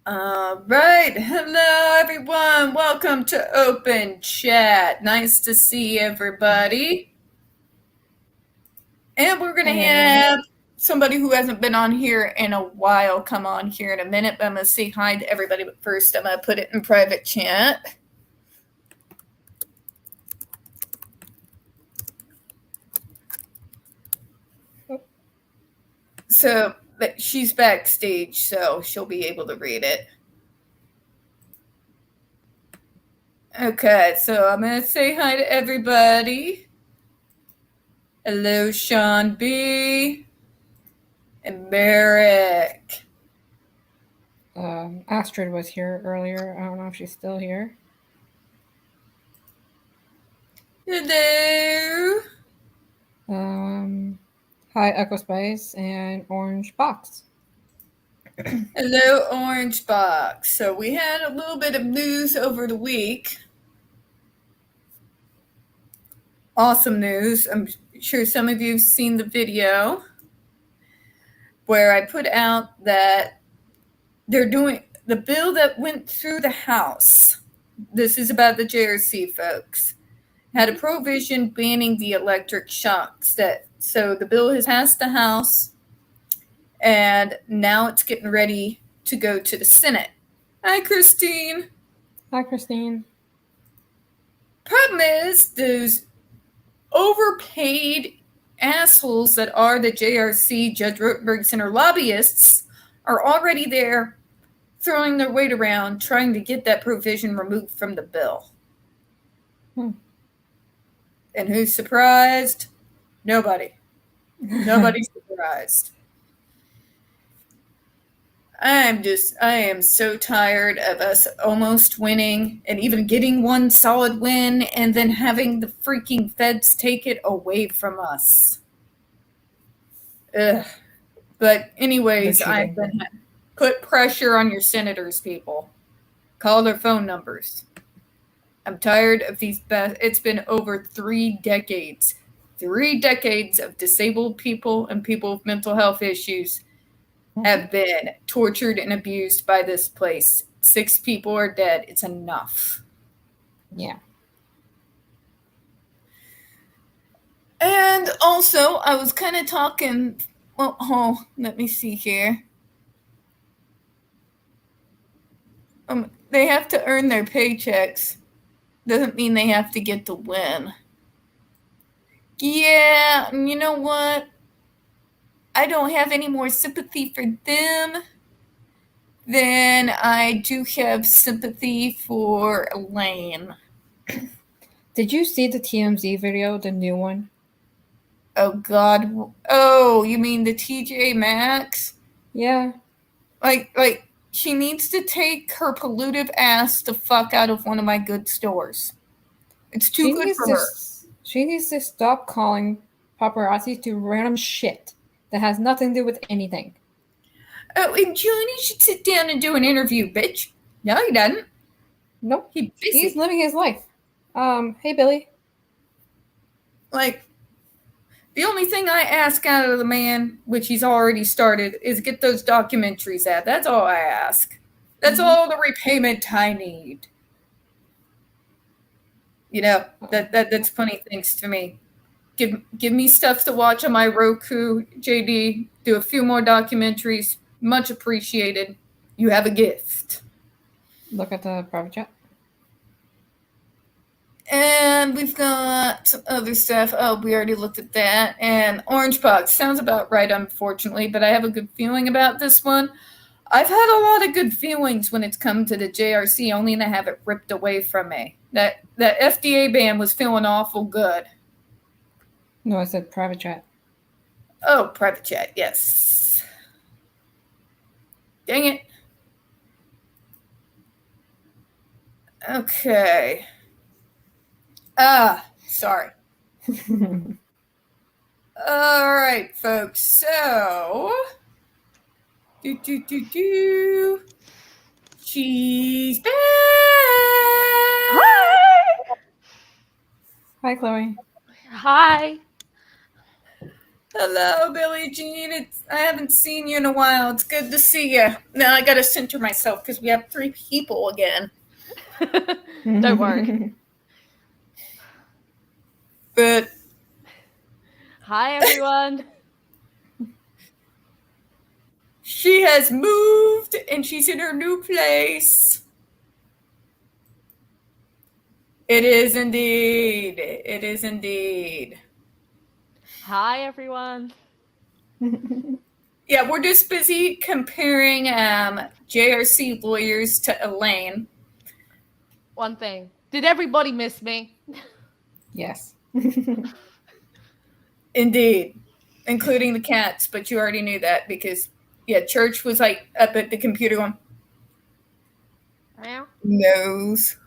All right. Hello, everyone. Welcome to Open Chat. Nice to see everybody. And we're going to Hi, everyone. have somebody who hasn't been on here in a while come on here in a minute, but I'm going to say hi to everybody. But first, I'm going to put it in private chat. So she's backstage, so she'll be able to read it. Okay, so I'm going to say hi to everybody. Hello, Sean B. and Merrick. Astrid was here earlier. I don't know if she's still here. Hello. Hi, Echo Spice and Orange Box. Hello, Orange Box. So we had a little bit of news over the week. Awesome news. I'm sure some of you have seen the video where I put out that they're doing the bill that went through the House. This is about the JRC folks. Had a provision banning the electric shocks. So the bill has passed the House, and now it's getting ready to go to the Senate. Hi, Christine. Hi, Christine. Problem is, those overpaid assholes that are the JRC, Judge Rotenberg Center lobbyists, are already there throwing their weight around trying to get that provision removed from the bill. And who's surprised? Nobody. Nobody's surprised. I am so tired of us almost winning and even getting one solid win and then having the freaking feds take it away from us. Ugh. But anyways, I've been put pressure on your senators, people. Call their phone numbers. I'm tired of these. It's been over 3 decades. 3 decades of disabled people and people with mental health issues have been tortured and abused by this place. 6 people are dead. It's enough. Yeah. And also, I was kind of talking. Oh, let me see here. They have to earn their paychecks. Doesn't mean they have to get the win. Yeah, you know what? I don't have any more sympathy for them than I do have sympathy for Elaine. Did you see the TMZ video, the new one? Oh, God. Oh, you mean the TJ Maxx? Yeah. Like, she needs to take her pollutive ass the fuck out of one of my good stores. It's too good for her. She needs to stop calling paparazzi to random shit that has nothing to do with anything. Oh, and Johnny should sit down and do an interview, bitch. No, he doesn't. Nope. He's busy. He's living his life. Hey, Billy. Like, the only thing I ask out of the man, which he's already started, is get those documentaries out. That's all I ask. That's all the repayment I need. You know, that's funny things to me. Give me stuff to watch on my Roku, JD. Do a few more documentaries. Much appreciated. You have a gift. Look at the private chat. And we've got some other stuff. Oh, we already looked at that. And Orange Box sounds about right, unfortunately, but I have a good feeling about this one. I've had a lot of good feelings when it's come to the JRC, only to have it ripped away from me. That FDA ban was feeling awful good. No, I said private chat. Oh, private chat, yes. Dang it. Okay. Sorry. All right, folks. So, she's back. Hi, Chloe. Hi. Hello, Billie Jean. I haven't seen you in a while. It's good to see you. Now I gotta center myself because we have 3 people again. Don't worry. But Hi, everyone. she has moved and she's in her new place. It is indeed. It is indeed. Hi, everyone. Yeah, we're just busy comparing JRC lawyers to Elaine. One thing. Did everybody miss me? Yes. Indeed. Including the cats, but you already knew that because, yeah, Church was like up at the computer going, Yeah. nose.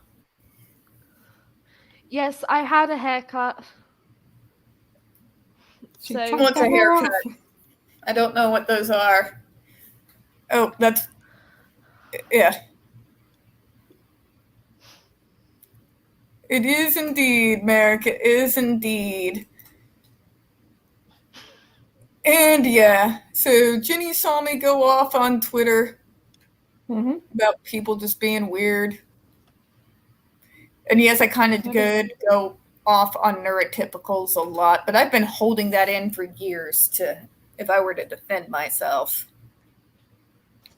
Yes, I had a haircut. She So- took What's the a hair haircut? off. I don't know what those are. Oh, that's, yeah. It is indeed, Merrick. It is indeed. And yeah, so Jenny saw me go off on Twitter Mhm. about people just being weird. And yes, I kind of did go off on neurotypicals a lot, but I've been holding that in for years to, if I were to defend myself.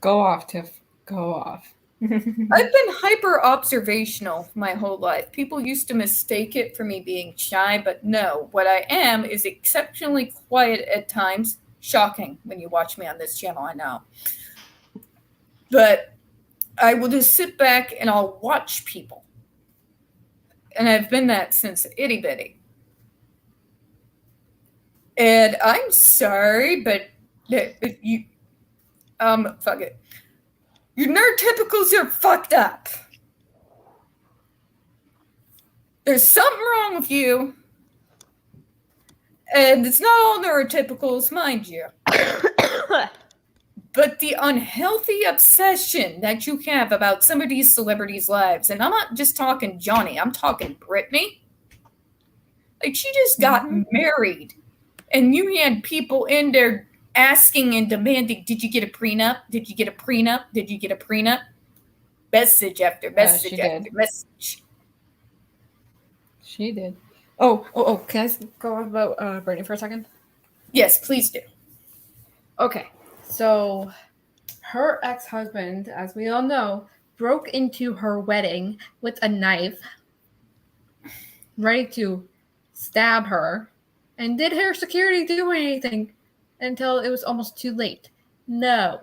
Go off, Tiff. Go off. I've been hyper observational my whole life. People used to mistake it for me being shy, but no, what I am is exceptionally quiet at times. Shocking when you watch me on this channel, I know. But I will just sit back and I'll watch people. And I've been that since itty bitty. And I'm sorry, but if you, fuck it. Your neurotypicals are fucked up. There's something wrong with you. And it's not all neurotypicals, mind you. But the unhealthy obsession that you have about some of these celebrities' lives, and I'm not just talking Johnny, I'm talking Brittany. Like, she just got married, and you had people in there asking and demanding, did you get a prenup? Did you get a prenup? Did you get a prenup? Message after message she after did. message. She did. Oh, can I go on about Brittany for a second? Yes, please do. Okay, so her ex-husband, as we all know, broke into her wedding with a knife, ready to stab her, and did her security do anything until it was almost too late? No.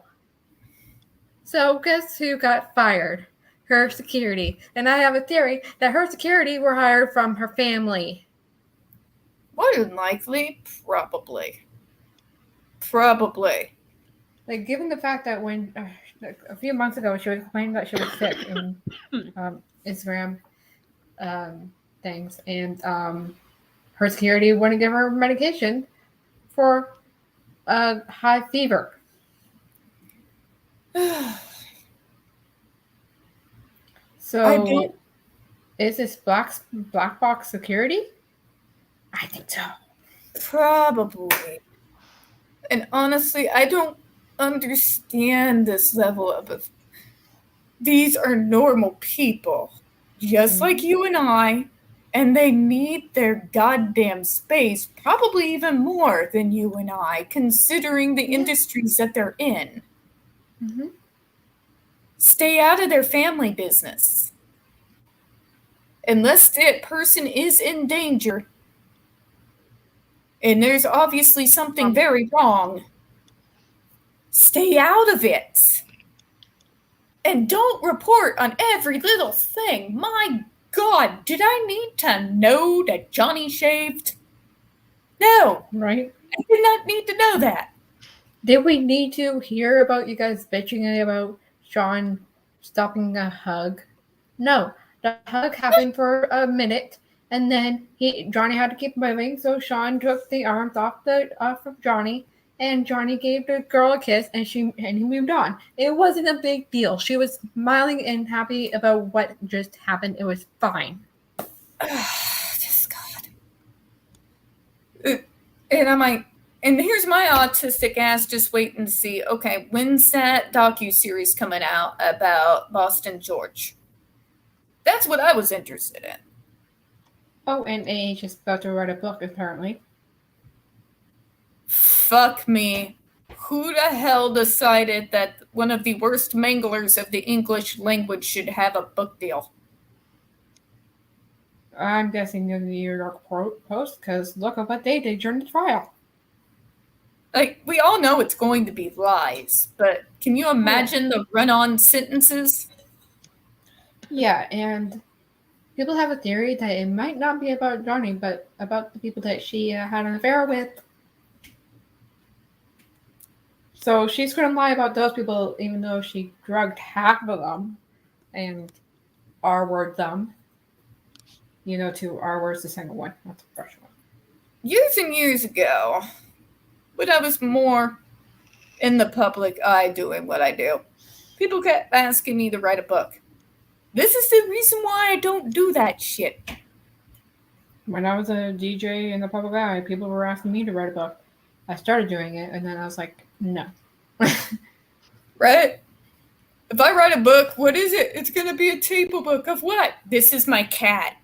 So guess who got fired? Her security. And I have a theory that her security were hired from her family. More than likely, probably. Probably. Like, given the fact that when a few months ago she was complaining that she was sick in Instagram things, and her security wouldn't give her medication for high fever. So, is this black box security? I think so. Probably. And honestly, I don't understand this level of. These are normal people, just like you and I, and they need their goddamn space, probably even more than you and I, considering the industries that they're in. Mm-hmm. Stay out of their family business. Unless that person is in danger, and there's obviously something very wrong, stay out of it. And don't report on every little thing. My God, did I need to know that Johnny shaved? No. Right? I did not need to know that. Did we need to hear about you guys bitching about Sean stopping a hug? No. The hug happened for a minute, and then Johnny had to keep moving, so Sean took the arms off of Johnny, and Johnny gave the girl a kiss, and he moved on. It wasn't a big deal. She was smiling and happy about what just happened. It was fine. This God. And I'm like, And here's my autistic ass just waiting to see, okay, when's that docuseries coming out about Boston George? That's what I was interested in. Oh, and AH is about to write a book, apparently. Fuck me. Who the hell decided that one of the worst manglers of the English language should have a book deal? I'm guessing the New York Post, because look at what they did during the trial. Like, we all know it's going to be lies, but can you imagine the run-on sentences? Yeah, and people have a theory that it might not be about Johnny, but about the people that she had an affair with. So she's going to lie about those people, even though she drugged half of them and R-word them. You know, to R-word's the single one, not the fresh one. Years and years ago, when I was more in the public eye doing what I do, people kept asking me to write a book. This is the reason why I don't do that shit. When I was a DJ in the public eye, people were asking me to write a book. I started doing it, and then I was like, no. Right? If I write a book, what is it? It's going to be a table book of what? This is my cat.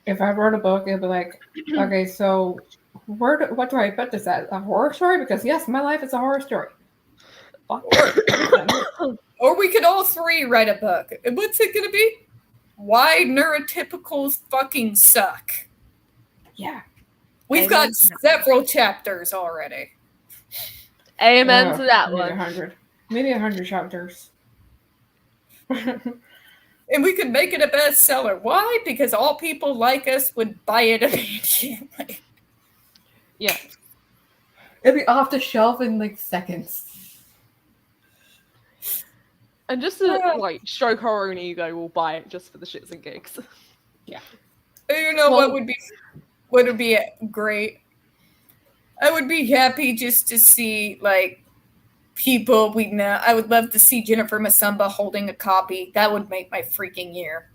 If I wrote a book, it'd be like, okay, so what do I put this as? A horror story? Because yes, my life is a horror story. Or we could all three write a book. And what's it going to be? Why neurotypicals fucking suck. Yeah. We've got several chapters already. Amen to that maybe one. 100. Maybe 100 chapters. And we could make it a bestseller. Why? Because all people like us would buy it immediately. Yeah. It'd be off the shelf in like seconds. And just to like stroke our own ego, we'll buy it just for the shits and gigs. Yeah. You know what would be great? I would be happy just to see like people we know. I would love to see Jennifer Masumba holding a copy. That would make my freaking year.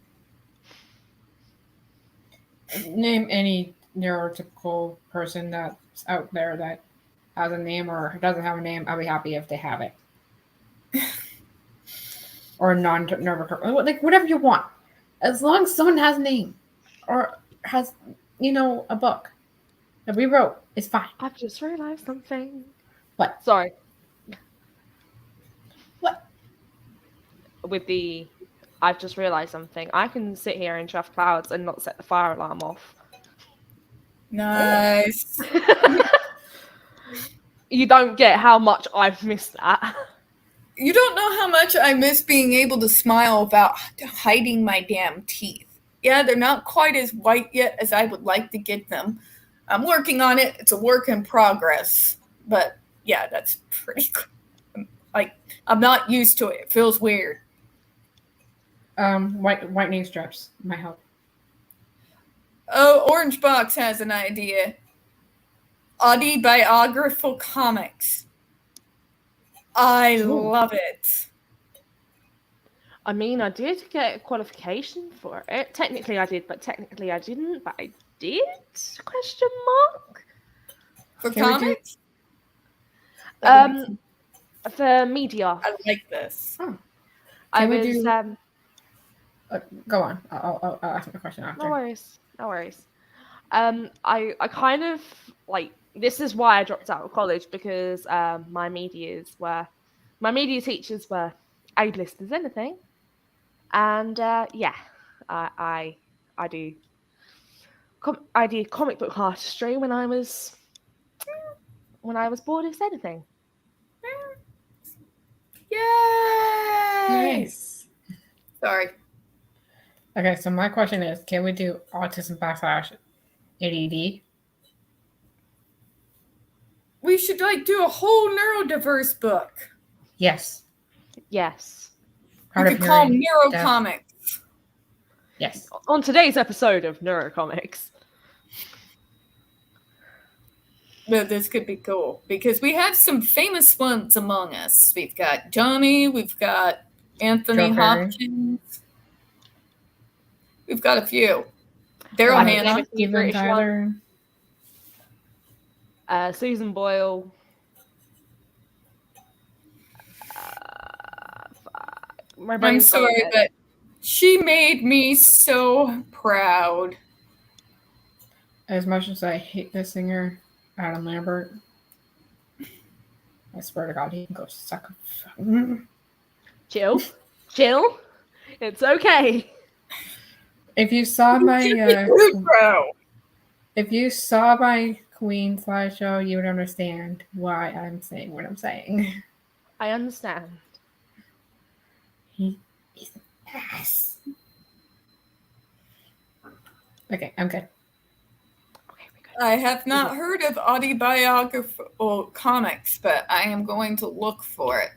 Name any neurotypical person that's out there that has a name or doesn't have a name. I'll be happy if they have it. Or non-neurotypical, like whatever you want, as long as someone has a name or has, a book that we wrote, it's fine. I've just realized something. What? Sorry. What? I've just realized something. I can sit here in chaff clouds and not set the fire alarm off. Nice. You don't get how much I've missed that. You don't know how much I miss being able to smile without hiding my damn teeth. Yeah, they're not quite as white yet as I would like to get them. I'm working on it. It's a work in progress. But yeah, that's pretty cool. Like, I'm not used to it. It feels weird. Whitening strips might help. Oh, Orange Box has an idea. Autobiographical comics. I love it. I mean, I did get a qualification for it. Technically I did, but technically I didn't. But I did? Question mark? For comics? For media. I like this. Oh. I was... go on. I'll ask my question after. No worries. I kind of, like... This is why I dropped out of college, because my media teachers were A-list as anything. And I did comic book artistry when I was bored as anything. Yay! Nice. Sorry. Okay, so my question is, can we do autism / ADD? We should do a whole neurodiverse book. Yes. Yes. We could call them neurocomics. Yes. On today's episode of Neurocomics. But this could be cool because we have some famous ones among us. We've got Johnny, we've got Anthony Hopkins. We've got a few. Daryl Hannah. Steven Tyler. Susan Boyle. My I'm brain's going sorry, dead. but she made me so proud. As much as I hate the singer, Adam Lambert, I swear to God, he can go suck a... Chill. It's okay. If you saw my Bro. if you saw my Queen slideshow, you would understand why I'm saying what I'm saying. I understand. He is an ass. Okay, I'm good. Okay, we're good. I have not heard of autobiographical comics, but I am going to look for it.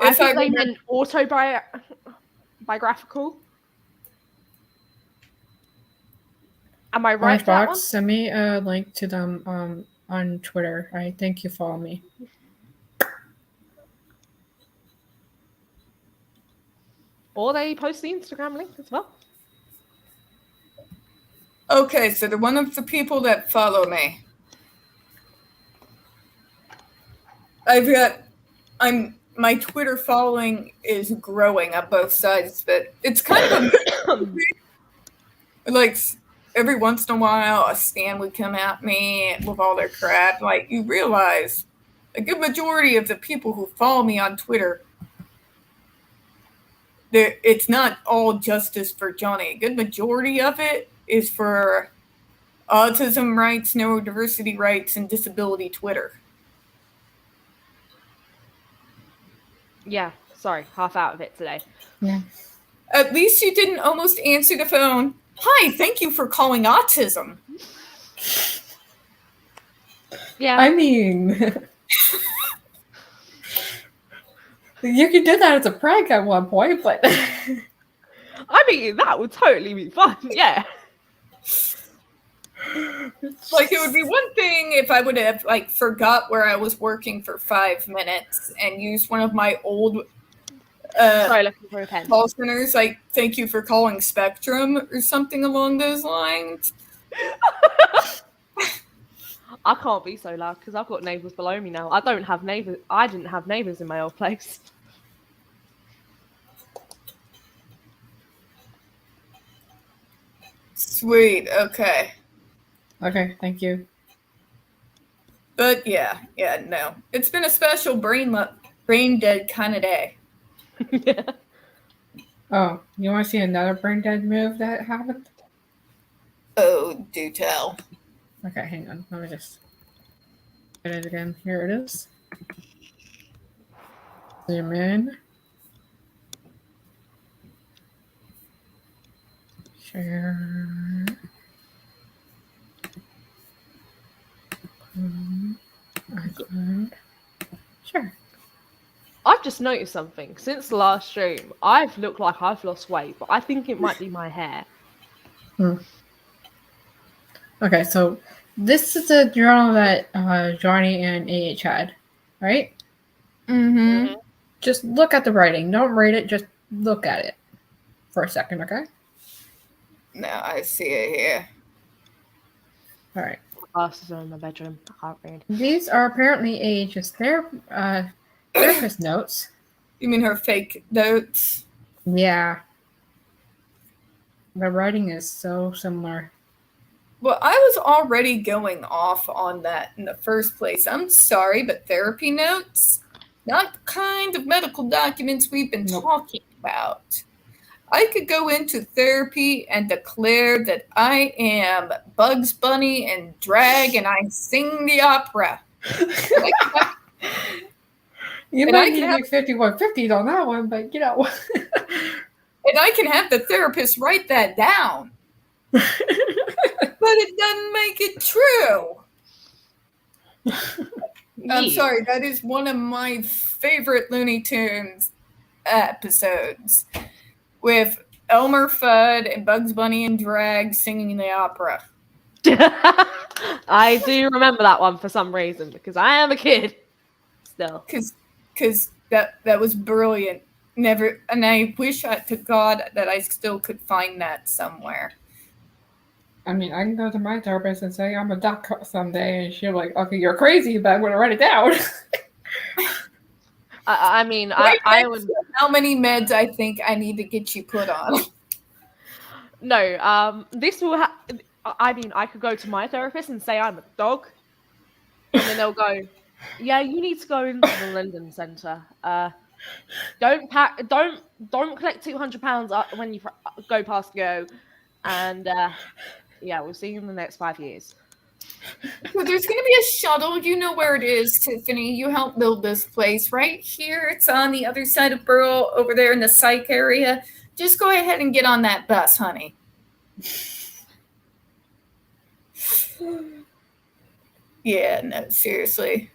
I think they meant autobiographical. Am I right? That one? Lunchbox, send me a link to them on Twitter. I think you follow me. Or they post the Instagram link as well. Okay, so they're one of the people that follow me. My Twitter following is growing on both sides, but it's kind of like every once in a while a stan would come at me with all their crap. Like, you realize a good majority of the people who follow me on Twitter, it's not all justice for Johnny. A good majority of it is for autism rights, neurodiversity rights, and disability Twitter. Yeah, sorry, half out of it today. Yeah. At least you didn't almost answer the phone. Hi, thank you for calling autism. Yeah. I mean, you could do that as a prank at one point, but I mean, that would totally be fun. Yeah. Like, it would be one thing if I would have forgot where I was working for 5 minutes and used one of my old Sorry, looking for a pen. call centers, like, thank you for calling Spectrum or something along those lines. I can't be so loud because I've got neighbours below me now. I don't have neighbours. I didn't have neighbours in my old place. Sweet, okay. okay, thank you. But yeah, no. It's been a special brain dead kind of day. Yeah. Oh, you want to see another brain dead move that happened? Oh, do tell. Okay, hang on. Let me just get it again. Here it is. Zoom in. Share. iCloud. Sure. I've just noticed something. Since the last stream, I've looked like I've lost weight, but I think it might be my hair. Okay, so this is a journal that Johnny and AH had, right? Mm-hmm. Just look at the writing. Don't read it. Just look at it for a second, okay? Now I see it here. All right. Glasses are in my bedroom. I can't read. These are apparently AH's therapist notes. You mean her fake notes? Yeah. The writing is so similar. Well, I was already going off on that in the first place. I'm sorry, but therapy notes? Not the kind of medical documents we've been talking about. I could go into therapy and declare that I am Bugs Bunny and drag and I sing the opera. You And might I need can have- like 5150s on that one, but you know. And I can have the therapist write that down. But it doesn't make it true. I'm sorry, that is one of my favorite Looney Tunes episodes with Elmer Fudd and Bugs Bunny and Drag singing the opera. I do remember that one for some reason because I am a kid still. Because that was brilliant. Never, and I wish to God that I still could find that somewhere. I mean, I can go to my therapist and say I'm a duck someday, and she'll be like, okay, you're crazy, but I'm going to write it down. I mean, Right I next would to how many meds I think I need to get you put on. no. This will. I mean, I could go to my therapist and say I'm a dog, and then they'll go, "Yeah, you need to go into the Linden Centre. Don't collect £200 when you go past go, and yeah, we'll see you in the next 5 years." So there's going to be a shuttle. You know where it is, Tiffany. You helped build this place right here. It's on the other side of Burl, over there in the psych area. Just go ahead and get on that bus, honey. Yeah, no, seriously.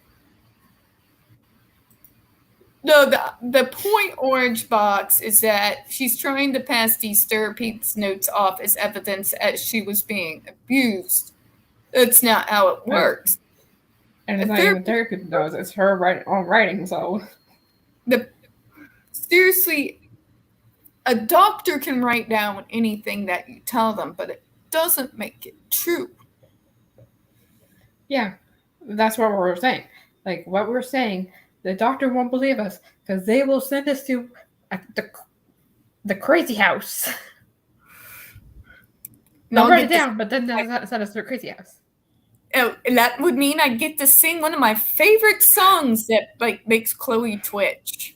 No, the Point Orange box is that she's trying to pass these therapist notes off as evidence as she was being abused. That's not how it works. And it's not even therapy knows, it's her own writing, so. Seriously, a doctor can write down anything that you tell them, but it doesn't make it true. Yeah, that's what we're saying. Like, what we're saying, the doctor won't believe us because they will send us to the crazy house. They'll write it down, but then they'll send us to the crazy house. Oh, that would mean I get to sing one of my favorite songs that like makes Chloe twitch.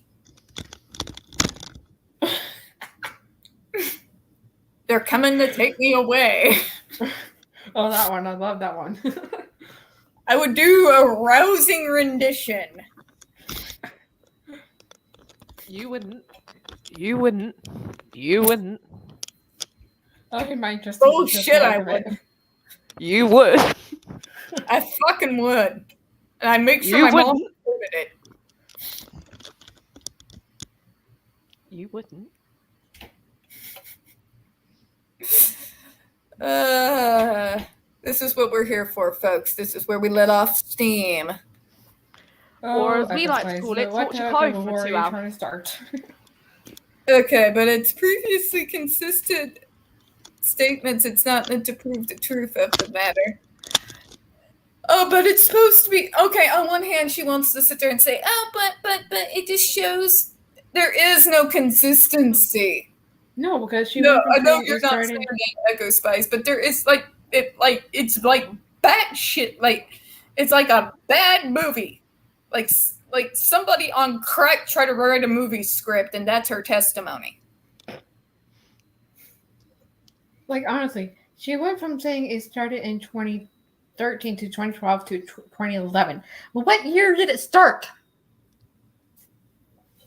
They're coming to take me away. Oh, that one. I love that one. I would do a rousing rendition. You wouldn't. You wouldn't. You wouldn't. Okay, Mike, just. Oh shit, I would. You would. I fucking would. And I make sure my mom recorded it. You wouldn't. This is what we're here for, folks. This is where we let off steam. Or as we like to call it, torture code for 2 hours. Trying to start. Okay, but it's previously consistent statements. It's not meant to prove the truth of the matter. Oh, but it's supposed to be okay. On one hand, she wants to sit there and say, "Oh, but it just shows there is no consistency." No, because she. No, I know you're not saying Echo Spice, but there is it's like batshit. Like it's like a bad movie. Like somebody on crack tried to write a movie script, and that's her testimony. Like honestly, she went from saying it started in 2013 to 2012 to 2011. Well, what year did it start?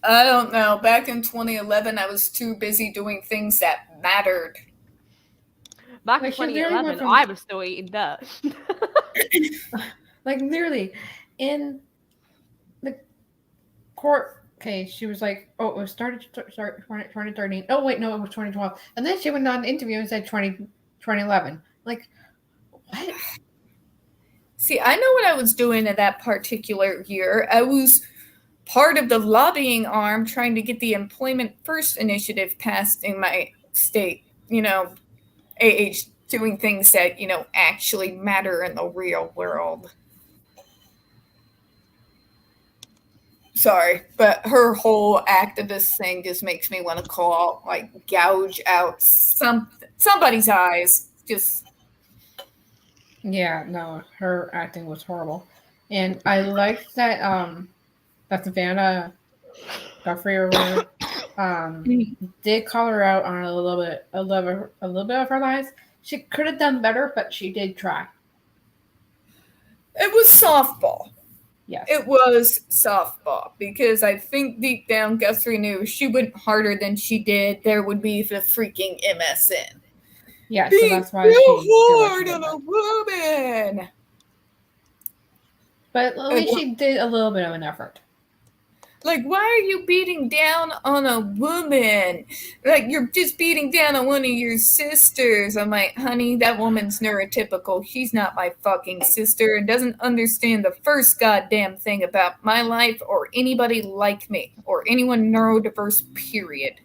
I don't know. Back in 2011, I was too busy doing things that mattered. Back in 2011, I was still eating dirt. Like literally, in the court case, she was like, "Oh, it was started 2013. Oh wait, no, it was 2012." And then she went on an interview and said 2011. Like, what? See, I know what I was doing in that particular year. I was part of the lobbying arm trying to get the Employment First initiative passed in my state. You know, AH doing things that, you know, actually matter in the real world. Sorry, but her whole activist thing just makes me want to gouge out somebody's eyes. Just. Yeah, no, her acting was horrible. And I liked that that Savannah Guthrie or whatever did call her out on a little bit of her lies. She could have done better, but she did try. It was softball. Yes. It was softball because I think deep down Guthrie knew if she went harder than she did, there would be the freaking MSN. Yeah, so that's why she hard on a woman. But at least she did a little bit of an effort. Like, why are you beating down on a woman? Like, you're just beating down on one of your sisters. I'm like, honey, that woman's neurotypical. She's not my fucking sister and doesn't understand the first goddamn thing about my life or anybody like me or anyone neurodiverse, period.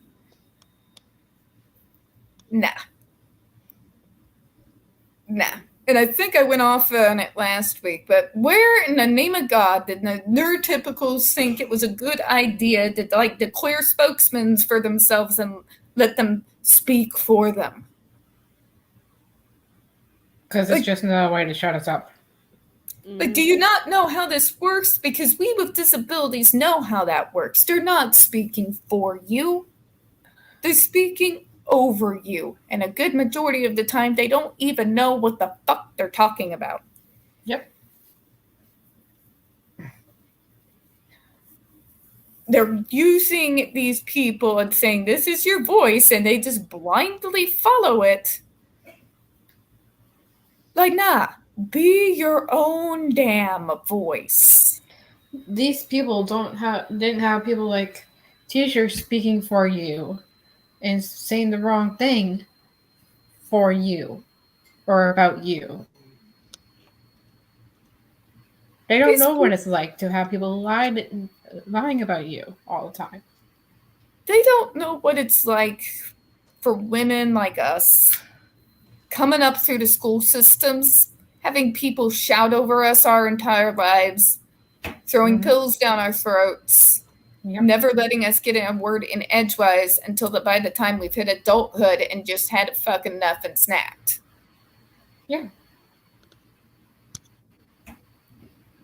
Nah. Nah. And I think I went off on it last week, but where in the name of God did the neurotypicals think it was a good idea to like declare spokesmen for themselves and let them speak for them? Because it's just another way to shut us up. But do you not know how this works? Because we with disabilities know how that works. They're not speaking for you. They're speaking over you. And a good majority of the time, they don't even know what the fuck they're talking about. Yep. They're using these people and saying, this is your voice, and they just blindly follow it. Like, nah, be your own damn voice. These people didn't have people like teachers speaking for you and saying the wrong thing for you or about you. They don't know what it's like to have people lying about you all the time. They don't know what it's like for women like us coming up through the school systems, having people shout over us our entire lives, throwing pills down our throats, never letting us get in a word in edgewise until by the time we've hit adulthood and just had fucking enough and snapped. Yeah.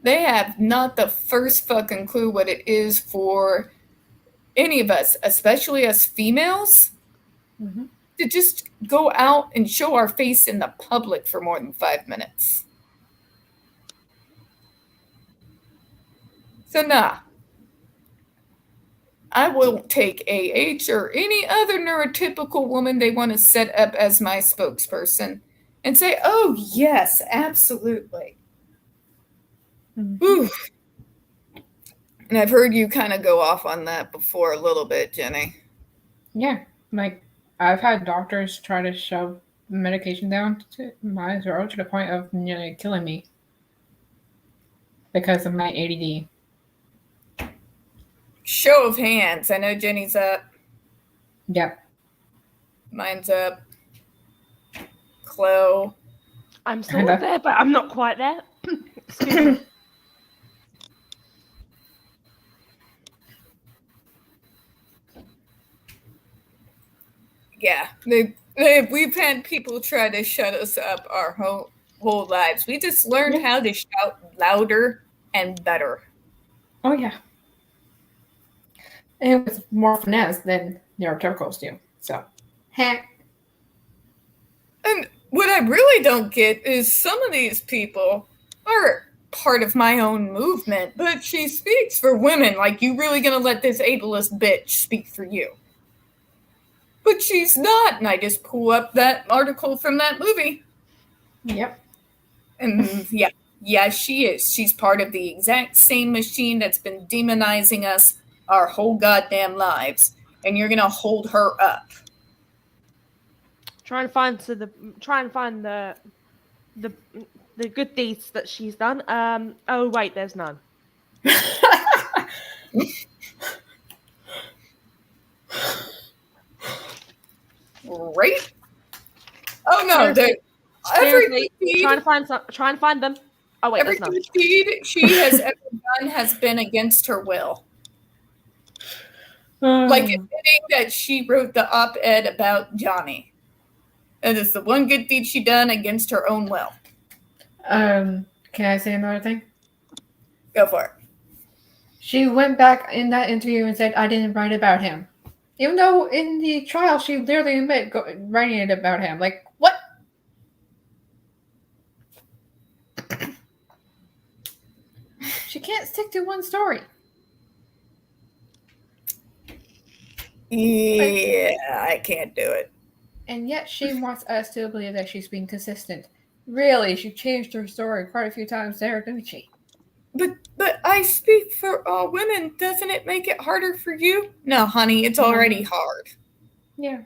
They have not the first fucking clue what it is for any of us, especially us females, to just go out and show our face in the public for more than 5 minutes. So nah, I won't take AH or any other neurotypical woman they want to set up as my spokesperson and say, oh yes, absolutely. Ooh. And I've heard you kind of go off on that before a little bit, Jenny. Yeah, like I've had doctors try to shove medication down to my throat to the point of nearly killing me because of my ADD. Show of hands. I know Jenny's up. Yep. Mine's up. Chloe. I'm sort of there, but I'm not quite there. Excuse me. Yeah, we've had people try to shut us up our whole lives. We just learned how to shout louder and better. Oh, yeah. And with more finesse than neurotypicals do. So, heck. And what I really don't get is some of these people are part of my own movement, but she speaks for women. Like, you really gonna let this ableist bitch speak for you? But she's not. And I just pull up that article from that movie. Yep. And yeah, she is. She's part of the exact same machine that's been demonizing us our whole goddamn lives. And you're gonna hold her up. Try and find the good deeds that she's done. Oh wait, there's none. Right? Oh no! Every deed, trying to find them. Oh wait, every there's none. deed she has ever done has been against her will. Like admitting that she wrote the op-ed about Johnny. That is the one good deed she done against her own will. Can I say another thing? Go for it. She went back in that interview and said, I didn't write about him. Even though in the trial, she literally admitted writing it about him. Like, what? She can't stick to one story. Yeah, I can't do it. And yet she wants us to believe that she's being consistent. Really, she changed her story quite a few times there, didn't she? But I speak for all women. Doesn't it make it harder for you? No, honey, it's already hard. Yeah.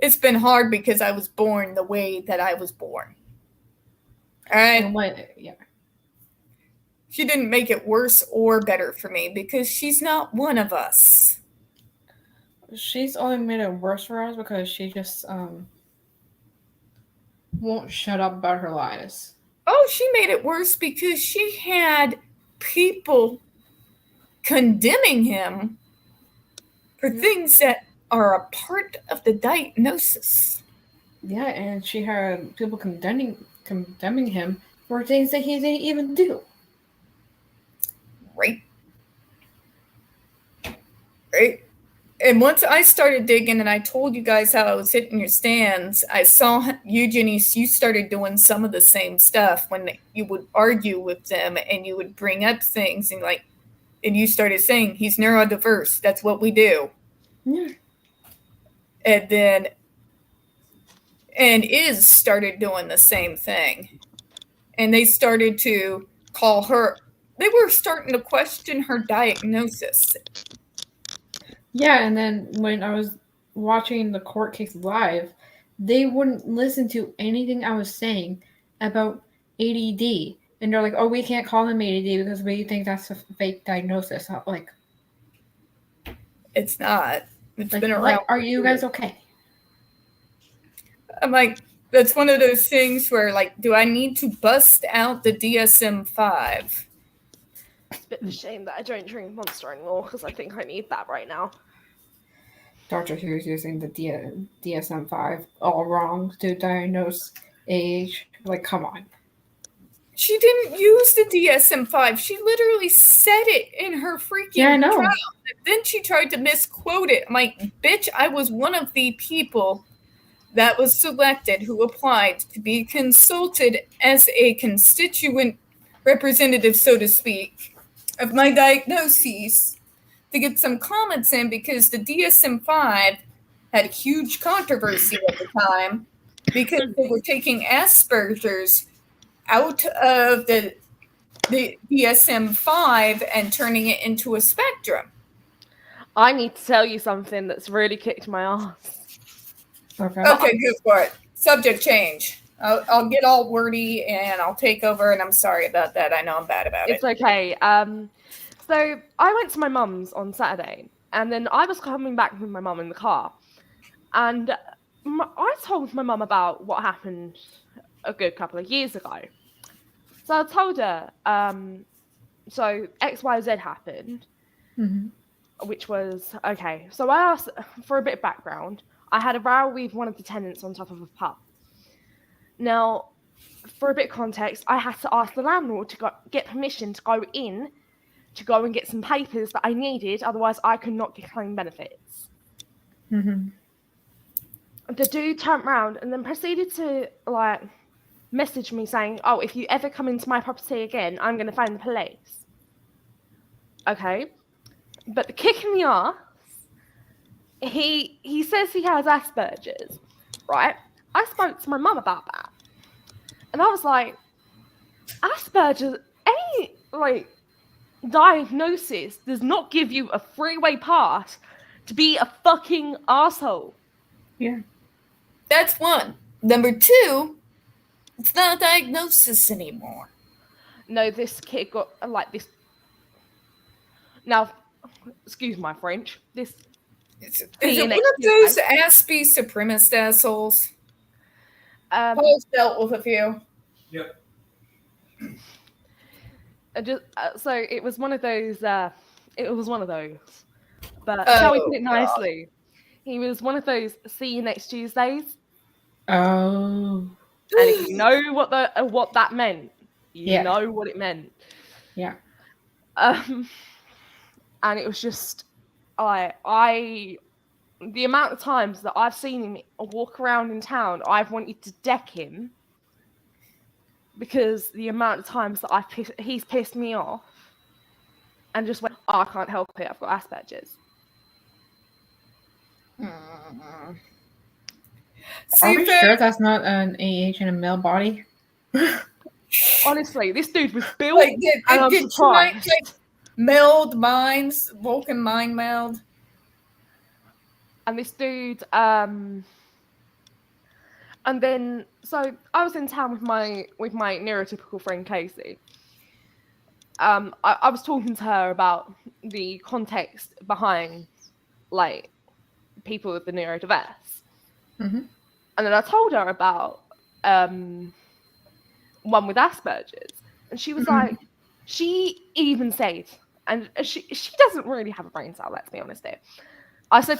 It's been hard because I was born the way that I was born. All right? Yeah. She didn't make it worse or better for me because she's not one of us. She's only made it worse for us because she just won't shut up about her lies. Oh, she made it worse because she had people condemning him for things that are a part of the diagnosis. Yeah, and she had people condemning him for things that he didn't even do. Right. Right. And once I started digging and I told you guys how I was hitting your stands, I saw you, Janice, you started doing some of the same stuff when you would argue with them and you would bring up things and you started saying, he's neurodiverse. That's what we do. Yeah. And Iz started doing the same thing. And they started to call her, they were starting to question her diagnosis. Yeah, and then when I was watching the court case live, they wouldn't listen to anything I was saying about ADD. And they're like, oh, we can't call him ADD because we think that's a fake diagnosis. I'm like, it's not. It's like, been around. Are you guys okay? I'm like, that's one of those things where, like, do I need to bust out the DSM-5? It's a bit of a shame that I don't drink Monster anymore because I think I need that right now. Dr. Who's using the DSM-5 all wrong to diagnose age. Like, come on. She didn't use the DSM-5. She literally said it in her freaking trial. Then she tried to misquote it. I'm like, bitch, I was one of the people that was selected who applied to be consulted as a constituent representative, so to speak, of my diagnoses to get some comments in because the DSM-5 had huge controversy at the time because they were taking Asperger's out of the DSM-5 and turning it into a spectrum. I need to tell you something that's really kicked my ass. Okay, go for it. Subject change. I'll get all wordy and I'll take over, and I'm sorry about that. I know I'm bad about it. It's okay. So I went to my mum's on Saturday, and then I was coming back with my mum in the car, and I told my mum about what happened a good couple of years ago. So I told her, so XYZ happened, which was, okay. So I asked for a bit of background. I had a row with one of the tenants on top of a pub. Now, for a bit of context, I had to ask the landlord to get permission to go in, to go and get some papers that I needed, otherwise I could not claim benefits. Mm-hmm. The dude turned around and then proceeded to, like, message me saying, oh, if you ever come into my property again, I'm going to phone the police. Okay. But the kick in the ass, he says he has Asperger's, right? I spoke to my mum about that. And I was like, Asperger's, any, like, diagnosis does not give you a freeway pass to be a fucking asshole. Yeah. That's one. Number two, it's not a diagnosis anymore. No, this kid got, like, this. Now, excuse my French. This. Is it one of those Aspie supremacist assholes? Paul's dealt with a few. Yep. So it was one of those. It was one of those. But shall we put it nicely? He was one of those see you next Tuesdays. Oh. And if you know what that meant, you know what it meant. Yeah. And it was just the amount of times that I've seen him walk around in town, I've wanted to deck him because the amount of times that he's pissed me off and just went, oh, I can't help it, I've got Asperger's. Are we sure that's not an AH in a male body? Honestly, this dude was built did tonight meld minds, Vulcan mind meld? And this dude, and then so I was in town with my neurotypical friend Casey. I was talking to her about the context behind, like, people with the neurodiverse, and then I told her about one with Asperger's, and she was like, she even said, and she doesn't really have a brain cell. Let's be honest here. I said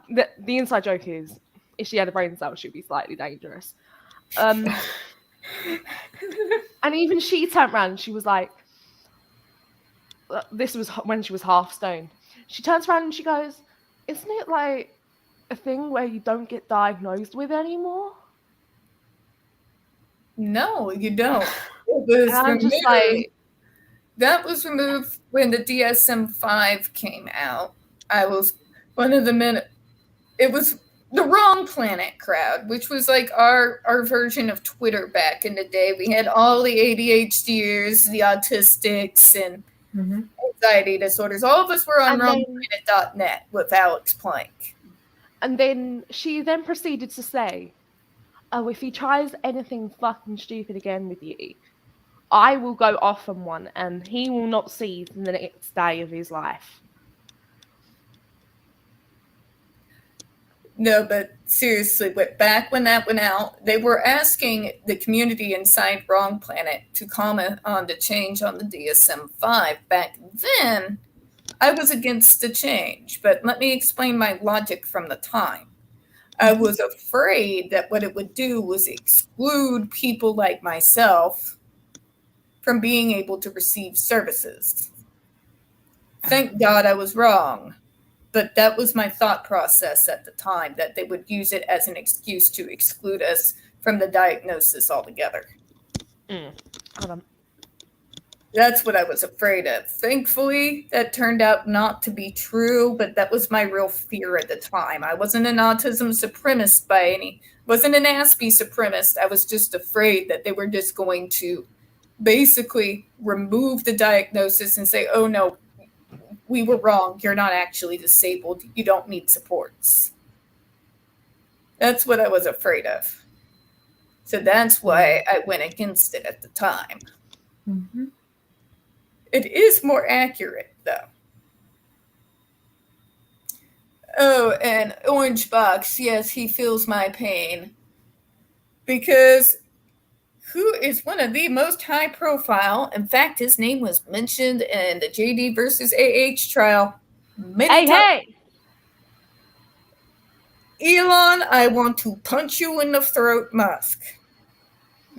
the inside joke is, if she had a brain cell, she'd be slightly dangerous. And even she turned around and she was like, this was when she was half stoned. She turns around and she goes, isn't it like a thing where you don't get diagnosed with anymore? No, you don't. It was And I'm just removed. like, That was removed when the DSM-5 came out. I was one of the men. It was the Wrong Planet crowd, which was like our version of Twitter back in the day. We had all the ADHDers, the autistics, and anxiety disorders. All of us were on wrongplanet.net with Alex Plank. And then she then proceeded to say, oh, if he tries anything fucking stupid again with you, I will go off on one and he will not see the next day of his life. No, but seriously, back when that went out, they were asking the community inside Wrong Planet to comment on the change on the DSM-5. Back then, I was against the change, but let me explain my logic from the time. I was afraid that what it would do was exclude people like myself from being able to receive services. Thank God I was wrong. But that was my thought process at the time, that they would use it as an excuse to exclude us from the diagnosis altogether. Hold on. That's what I was afraid of. Thankfully, that turned out not to be true, but that was my real fear at the time. I wasn't an autism supremacist wasn't an Aspie supremacist. I was just afraid that they were just going to basically remove the diagnosis and say, oh no, we were wrong. You're not actually disabled. You don't need supports. That's what I was afraid of. So that's why I went against it at the time. Mm-hmm. It is more accurate, though. Oh, and Orange Box, yes, he feels my pain. Because who is one of the most high profile? In fact, his name was mentioned in the JD versus AH trial many times. Hey! Elon, I want to punch you in the throat, Musk.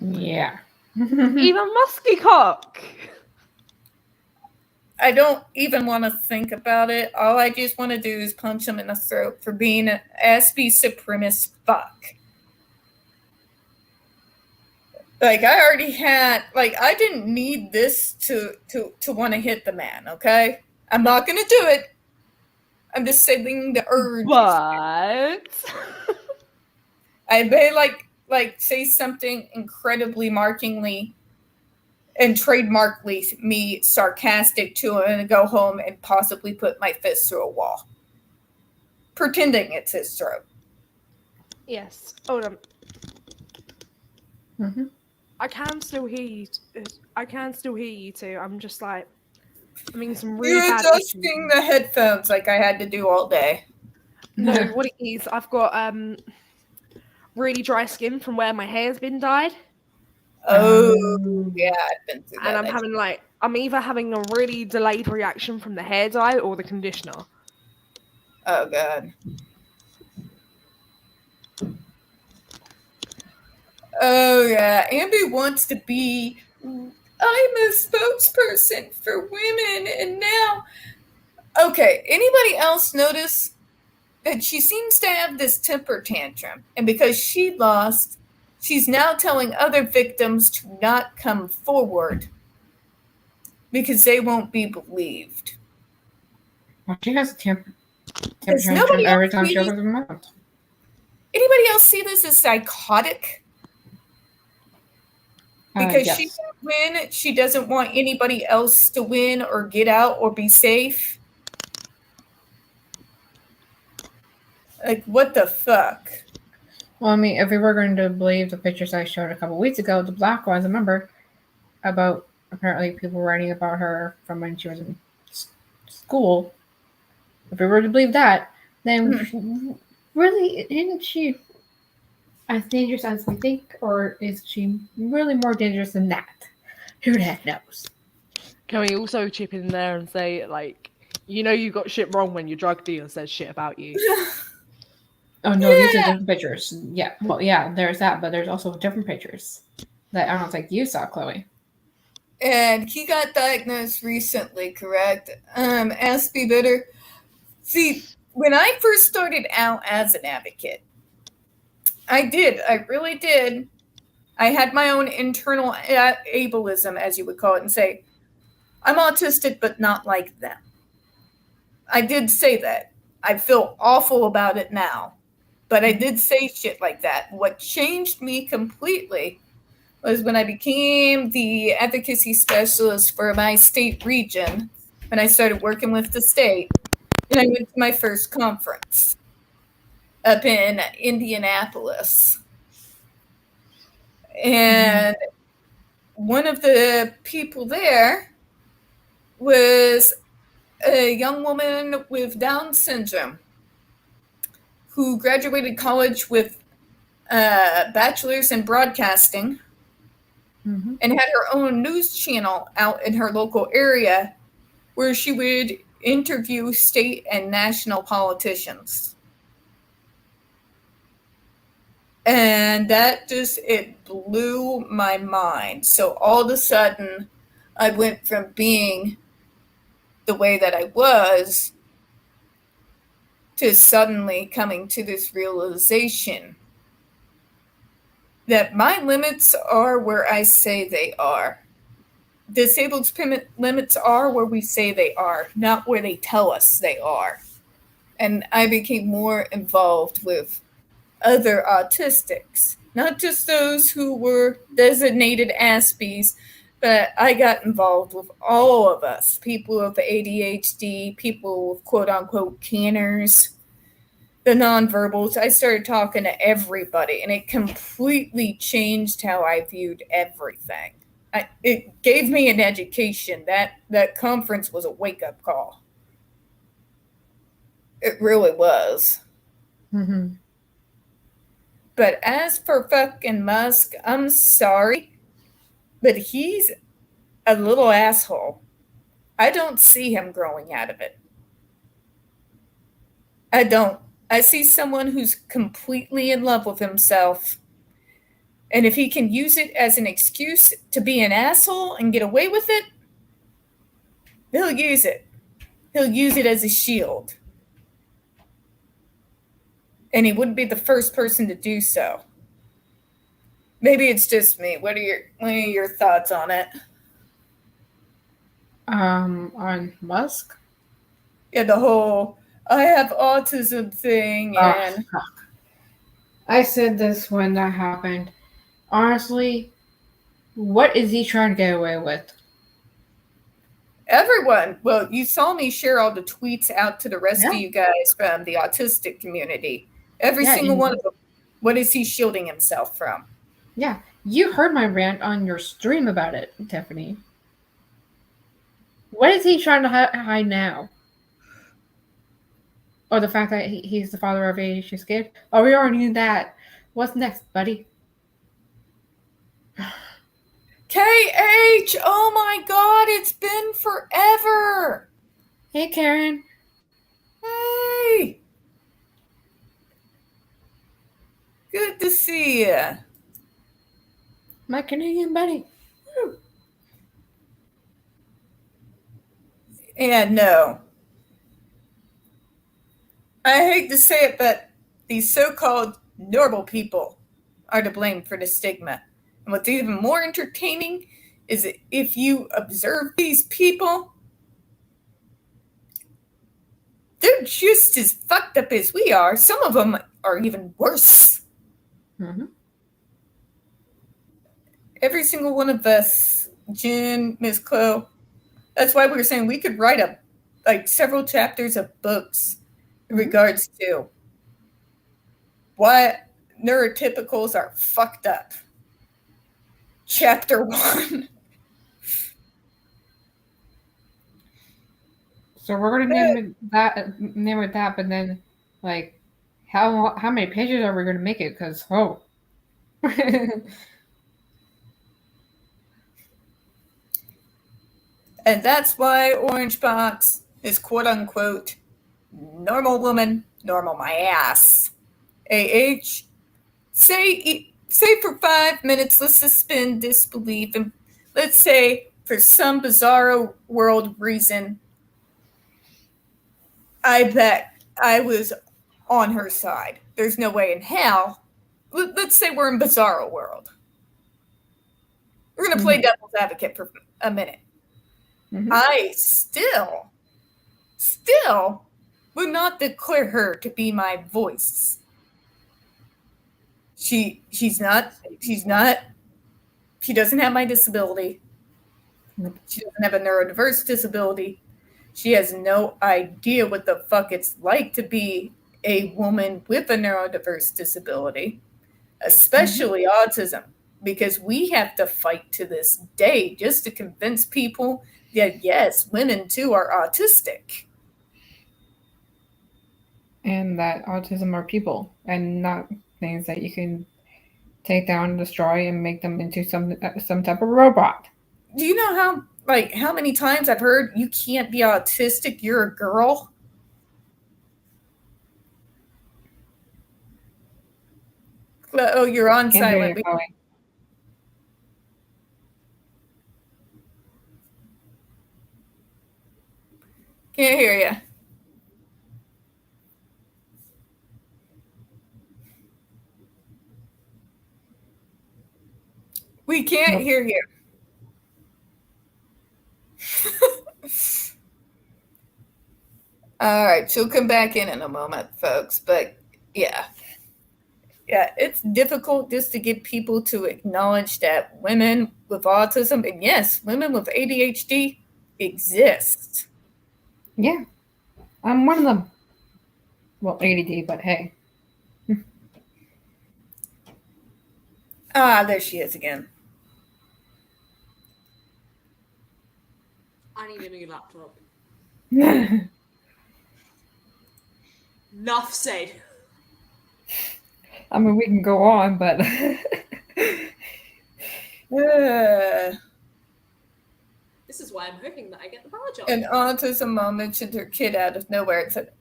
Yeah. Even Musky Cock. I don't even want to think about it. All I just want to do is punch him in the throat for being an Aspie supremacist fuck. Like, I already had, I didn't need this to want to hit the man, okay? I'm not going to do it. I'm just saying the urge. What? I may, say something incredibly markingly and trademarkly me sarcastic to him and go home and possibly put my fist through a wall. Pretending it's his throat. Yes. Hold on. Mm-hmm. I can still hear you. I can still hear you too. I'm just like, I mean, some really You're bad adjusting the headphones like I had to do all day. No, what it is, I've got really dry skin from where my hair's been dyed. Oh, yeah, I've been through that. And I'm either having a really delayed reaction from the hair dye or the conditioner. Oh, God. Oh, yeah. Ambi wants to be, I'm a spokesperson for women, and now... Okay, anybody else notice that she seems to have this temper tantrum, and because she lost, she's now telling other victims to not come forward because they won't be believed. Well, she has a temper nobody tantrum every else time she see- opens her mouth. Anybody else see this as psychotic? Because Yes. she won't win, she doesn't want anybody else to win or get out or be safe. Like, what the fuck? Well, I mean, if we were going to believe the pictures I showed a couple weeks ago, the black ones, remember, about apparently people writing about her from when she was in school. If we were to believe that, then really, isn't she as dangerous as we think, or is she really more dangerous than that? Who the heck knows? Can we also chip in there and say, like, you got shit wrong when your drug dealer says shit about you? Oh no, these are Yeah. different pictures. Yeah, well, yeah, there's that, but there's also different pictures that I don't think you saw, Chloe. And he got diagnosed recently, correct? Aspie Bitter. See, when I first started out as an advocate, I really did. I had my own internal ableism, as you would call it, and say, I'm autistic, but not like them. I did say that. I feel awful about it now, but I did say shit like that. What changed me completely was when I became the advocacy specialist for my state region, when I started working with the state, and I went to my first conference up in Indianapolis. And one of the people there was a young woman with Down syndrome who graduated college with a bachelor's in broadcasting and had her own news channel out in her local area where she would interview state and national politicians. And that it blew my mind. So all of a sudden, I went from being the way that I was to suddenly coming to this realization that my limits are where I say they are. Disabled limits are where we say they are, not where they tell us they are. And I became more involved with other autistics, not just those who were designated Aspies, but I got involved with all of us, people with ADHD, people with quote unquote canners, the nonverbals. I started talking to everybody, and it completely changed how I viewed everything. It gave me an education. That conference was a wake-up call. It really was. Mm-hmm. But as for fucking Musk, I'm sorry, but he's a little asshole. I don't see him growing out of it. I don't. I see someone who's completely in love with himself. And if he can use it as an excuse to be an asshole and get away with it, he'll use it. He'll use it as a shield. And he wouldn't be the first person to do so. Maybe it's just me. What are your thoughts on it? On Musk? Yeah, the whole I have autism thing and I said this when that happened. Honestly, what is he trying to get away with? everyone. Well, you saw me share all the tweets out to the rest Yeah. of you guys from the autistic community. Every Yeah, single and- one of them. What is he shielding himself from? Yeah, you heard my rant on your stream about it, Tiffany. What is he trying to hide now? Or the fact that he's the father of a she's scared? Oh, we already knew that. What's next, buddy? KH! Oh my god, it's been forever! Hey, Karen. Hey! Good to see you. My Canadian buddy. And no. I hate to say it, but these so-called normal people are to blame for the stigma. And what's even more entertaining is that if you observe these people, they're just as fucked up as we are. Some of them are even worse. Mm-hmm. Every single one of us, Jen, Miss Chloe, that's why we were saying we could write several chapters of books in regards to what neurotypicals are fucked up. Chapter 1. So we're gonna name it that, but then, like, how many pages are we gonna make it? Because And that's why Orange Box is quote unquote normal woman, normal my ass. AH, say for 5 minutes, let's suspend disbelief, and let's say for some bizarro world reason, I bet I was on her side. There's no way in hell. Let's say we're in bizarro world. We're going to play devil's advocate for a minute. Mhm. I still would not declare her to be my voice. She's not, she doesn't have my disability. She doesn't have a neurodiverse disability. She has no idea what the fuck it's like to be a woman with a neurodiverse disability, especially autism, because we have to fight to this day just to convince people that yes, women too are autistic. And that autism are people and not things that you can take down and destroy and make them into some type of robot. Do you know how many times I've heard you can't be autistic, you're a girl? Oh, you're on Can't hear silent. you, Chloe. Can't hear you. We can't Nope. hear you. All right, she'll come back in a moment, folks. But yeah, it's difficult just to get people to acknowledge that women with autism, and yes, women with ADHD exist. Yeah, I'm one of them. Well, ADD, but hey. There she is again. I need a new laptop. Enough said. I mean, we can go on, but This is why I'm hoping that I get the bar job. An autism mom mentioned her kid out of nowhere and said,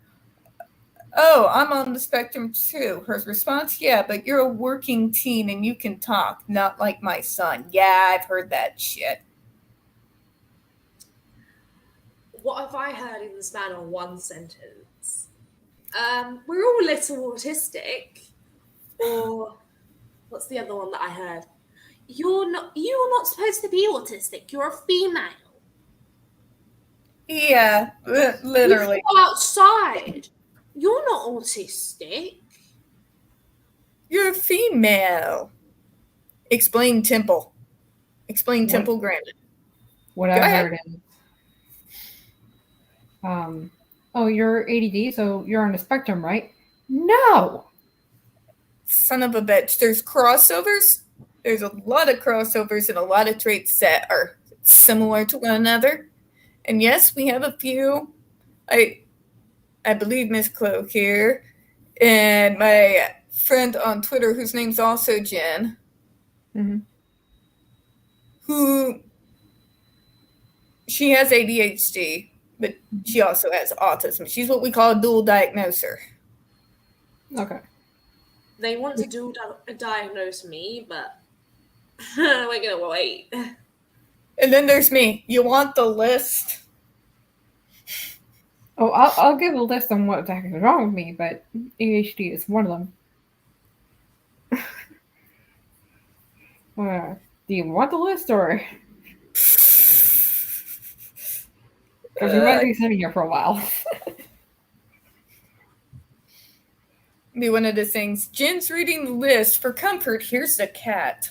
"Oh, I'm on the spectrum too." Her response, "Yeah, but you're a working teen and you can talk, not like my son." Yeah, I've heard that shit. What have I heard in the span of one sentence? We're all a little autistic. Or what's the other one that I heard? You're not supposed to be autistic. You're a female. Yeah, literally. You go outside. You're not autistic. You're a female. Explain Temple. Explain What? Temple Grandin. what Go I ahead. heard is, oh, you're ADD, so you're on the spectrum, right? No. Son of a bitch. There's crossovers. There's a lot of crossovers and a lot of traits that are similar to one another. And yes, we have a few. I believe Miss Cloak here and my friend on Twitter, whose name's also Jen, Mhm. who she has ADHD, but she also has autism. She's what we call a dual diagnoser. Okay. They want to diagnose me, but we're gonna wait. And then there's me. You want the list? Oh, I'll give a list on what exactly is wrong with me, but ADHD is one of them. Do you want the list, or because we might be sitting here for a while? Be one of the things. Jen's reading the list. For comfort, here's the cat.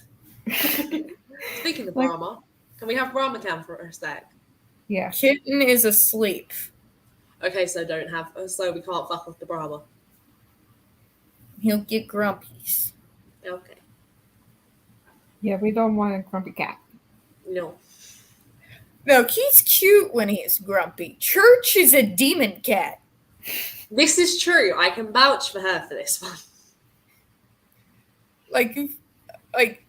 Speaking of Like- Brahma, can we have Brahma cam for a sec? Yeah. Kitten is asleep. Okay, so we can't fuck with the Brahma. He'll get grumpies. Okay. Yeah, we don't want a grumpy cat. No. No, he's cute when he's grumpy. Church is a demon cat. This is true. I can vouch for her for this one. Like, like,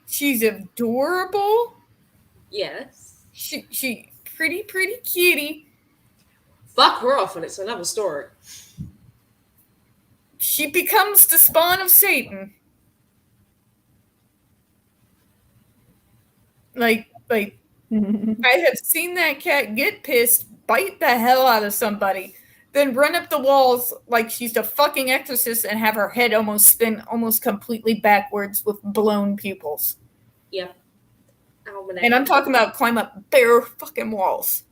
she's adorable. Yes. She pretty kitty. Fuck her off, and it's another story. She becomes the spawn of Satan. Like, I have seen that cat get pissed, bite the hell out of somebody, then run up the walls like she's the fucking exorcist and have her head almost spin almost completely backwards with blown pupils. Yep. And I'm talking about climb up bare fucking walls.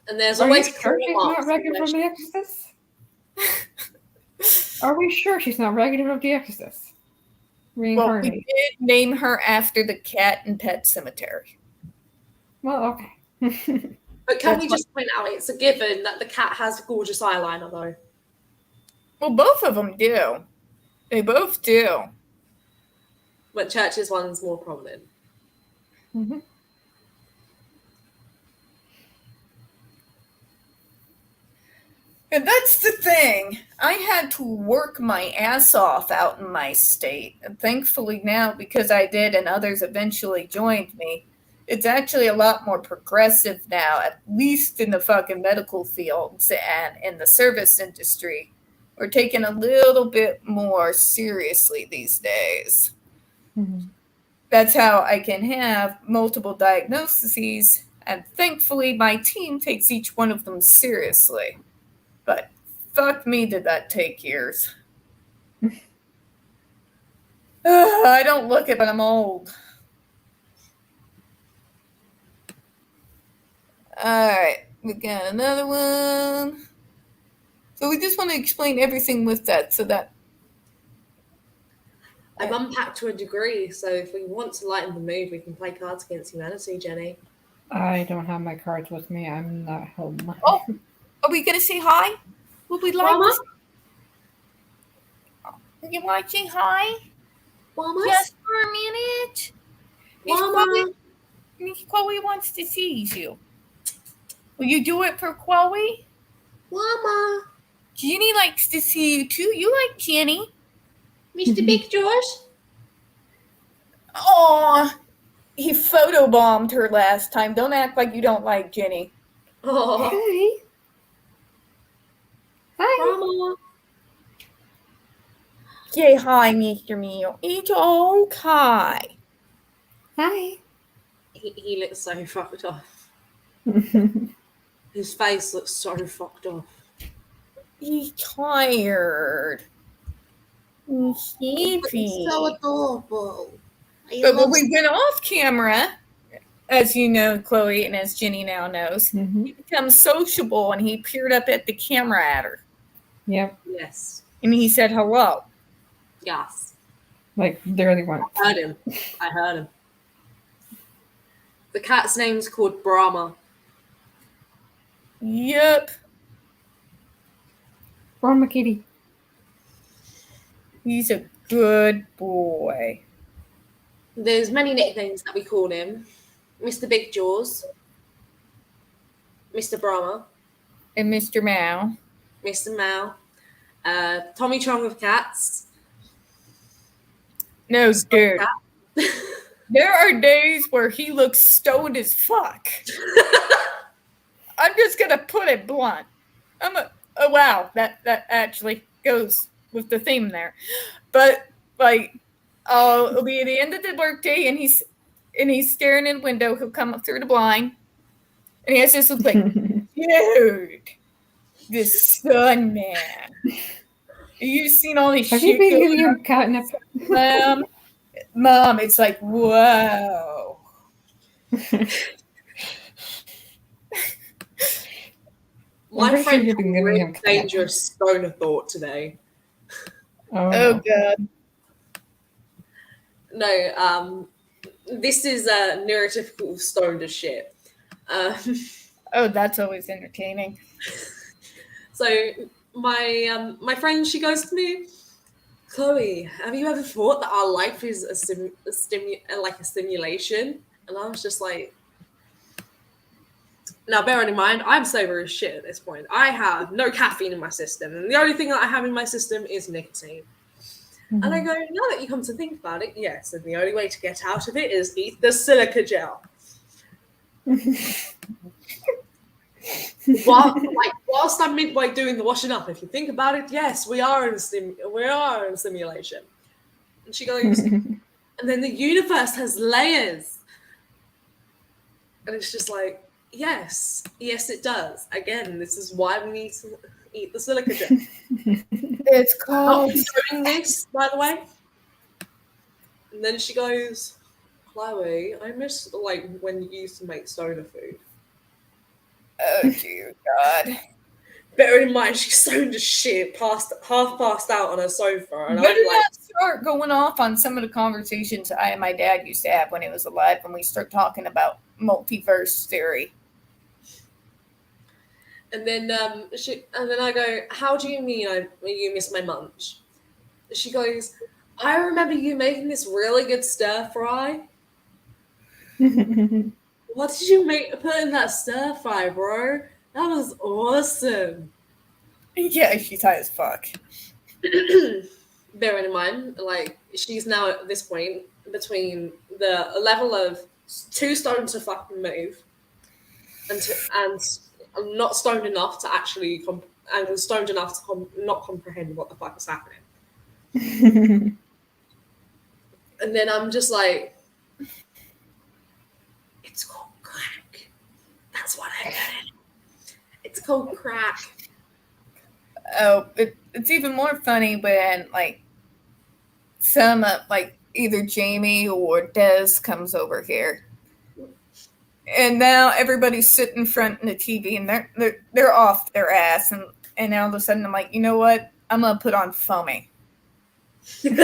And there's Are always you sure she's not Regan from The Exorcist? Are we sure she's not Regan from The Exorcist? Well, we Reincarnated. did name her after the cat in Pet Cemetery. Well, okay. But can we just point out it's a given that the cat has gorgeous eyeliner though? Well, both of them do. They both do. But Church's one's more prominent. Mm-hmm. And that's the thing. I had to work my ass off out in my state. And thankfully now, because I did and others eventually joined me, it's actually a lot more progressive now, at least in the fucking medical fields and in the service industry. We're taken a little bit more seriously these days. Mm-hmm. That's how I can have multiple diagnoses, and thankfully my team takes each one of them seriously. But fuck me, did that take years. I don't look it, but I'm old. Alright, we got another one. So we just want to explain everything with that so that... I've unpacked to a degree, so if we want to lighten the mood, we can play Cards Against Humanity, Jenny. I don't have my cards with me. I'm not home. Oh, are we going to say hi? Would we like Mama? to... You want to say hi? Mama? Just for a minute? Mama? Miss Chloe wants to see you. Will you do it for Chloe? Mama? Jenny likes to see you too. You like Jenny. Mr. Big George? Oh, he photobombed her last time. Don't act like you don't like Jenny. Oh, Hi. Hi. Mama? Say hi, Mr. Meal. It's okay. Hi. He looks so fucked off. His face looks so fucked off. He's tired. He's sleepy. So adorable. But when we went off camera, as you know, Chloe, and as Jenny now knows, Mm-hmm. he becomes sociable and he peered up at the camera at her. Yep. Yes. And he said hello. Yes. Like, literally one. Heard him. I heard him. The cat's name's called Brahma. Yep. Brahma Kitty. He's a good boy. There's many nicknames that we call him. Mr. Big Jaws. Mr. Brahma. And Mr. Mao. Mr. Mao. Tommy Chong of cats. No, dude. Cat. There are days where he looks stoned as fuck. I'm just gonna put it blunt. Oh wow, that actually goes with the theme there. But like, it'll be at the end of the workday, and he's staring in the window. He'll come up through the blind, and he has this look like, dude, the sun man. You've seen all these Have shit you been going giving him catnip? Mom, it's like, whoa. My pretty sure friend you've had been a giving really him cat. dangerous stoner thought today. Oh, Oh no. god. No, this is neurotypical stoned as shit. Oh, that's always entertaining. So my friend, she goes to me, Chloe, have you ever thought that our life is a simulation? And I was just like, now bearing in mind, I'm sober as shit at this point. I have no caffeine in my system, and the only thing that I have in my system is nicotine. And I go, now that you come to think about it, yes, and the only way to get out of it is eat the silica gel. Whilst I'm midway doing the washing up, if you think about it, yes, we are in simulation. And she goes, and then the universe has layers. And it's just like, yes, it does. Again, this is why we need to eat the silica gel. It's Not called. doing this, by the way. And then she goes, Chloe, I miss like when you used to make soda food. Oh dear God! Bearing in mind she's stoned as shit, half passed out on her sofa, and Better I'm like, not start going off on some of the conversations I and my dad used to have when he was alive. When we start talking about multiverse theory. and then I go, how do you mean you miss my munch? She goes, I remember you making this really good stir fry. What did you put in that stir fry, bro? That was awesome. Yeah, she's high as fuck. Bearing in mind, like, she's now at this point between the level of too stoned to fucking move and I'm not stoned enough to actually and stoned enough to not comprehend what the fuck is happening. And then I'm just like, it's called crack. That's what I heard. It's called crack. Oh, it's even more funny when like some like either Jamie or Des comes over here, and now everybody's sitting in front of the TV and they're off their ass, and all of a sudden I'm like, you know what? I'm gonna put on Foamy. And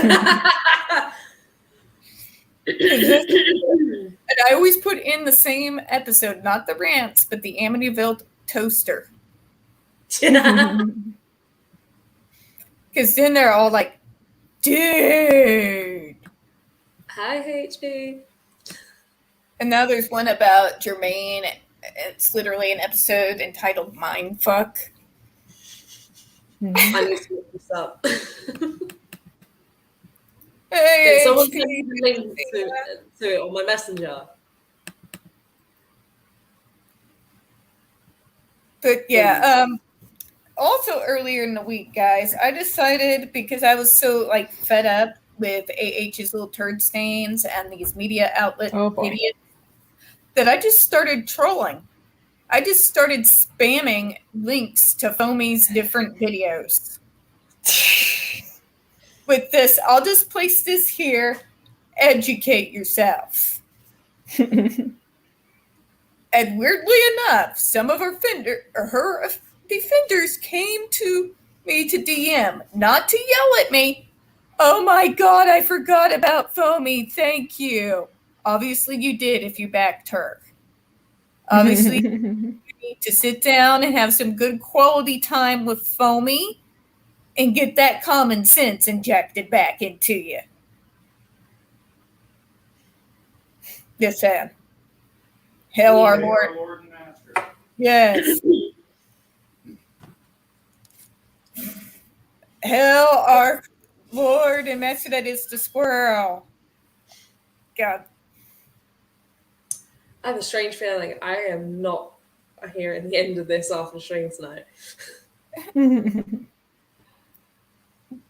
I always put in the same episode, not the rants, but the Amityville toaster. Because then they're all like, dude. Hi, HB. And now there's one about Jermaine. It's literally an episode entitled Mindfuck. I need to look this up. Hey, Someone HP. send me the link to it on my messenger. But yeah, also earlier in the week, guys, I decided, because I was so like fed up with AH's little turd stains and these media outlet idiots, that I just started trolling. I just started spamming links to Foamy's different videos. With this, I'll just place this here. Educate yourself. And weirdly enough, some of her defenders came to me to DM, not to yell at me. Oh my God, I forgot about Foamy. Thank you. Obviously you did if you backed her. Obviously you need to sit down and have some good quality time with Foamy and get that common sense injected back into you. Yes, Sam. Hell, our Lord. Lord and Master. Yes. Hell, our Lord and Master, that is the squirrel. God. I have a strange feeling I am not hearing the end of this after stream tonight.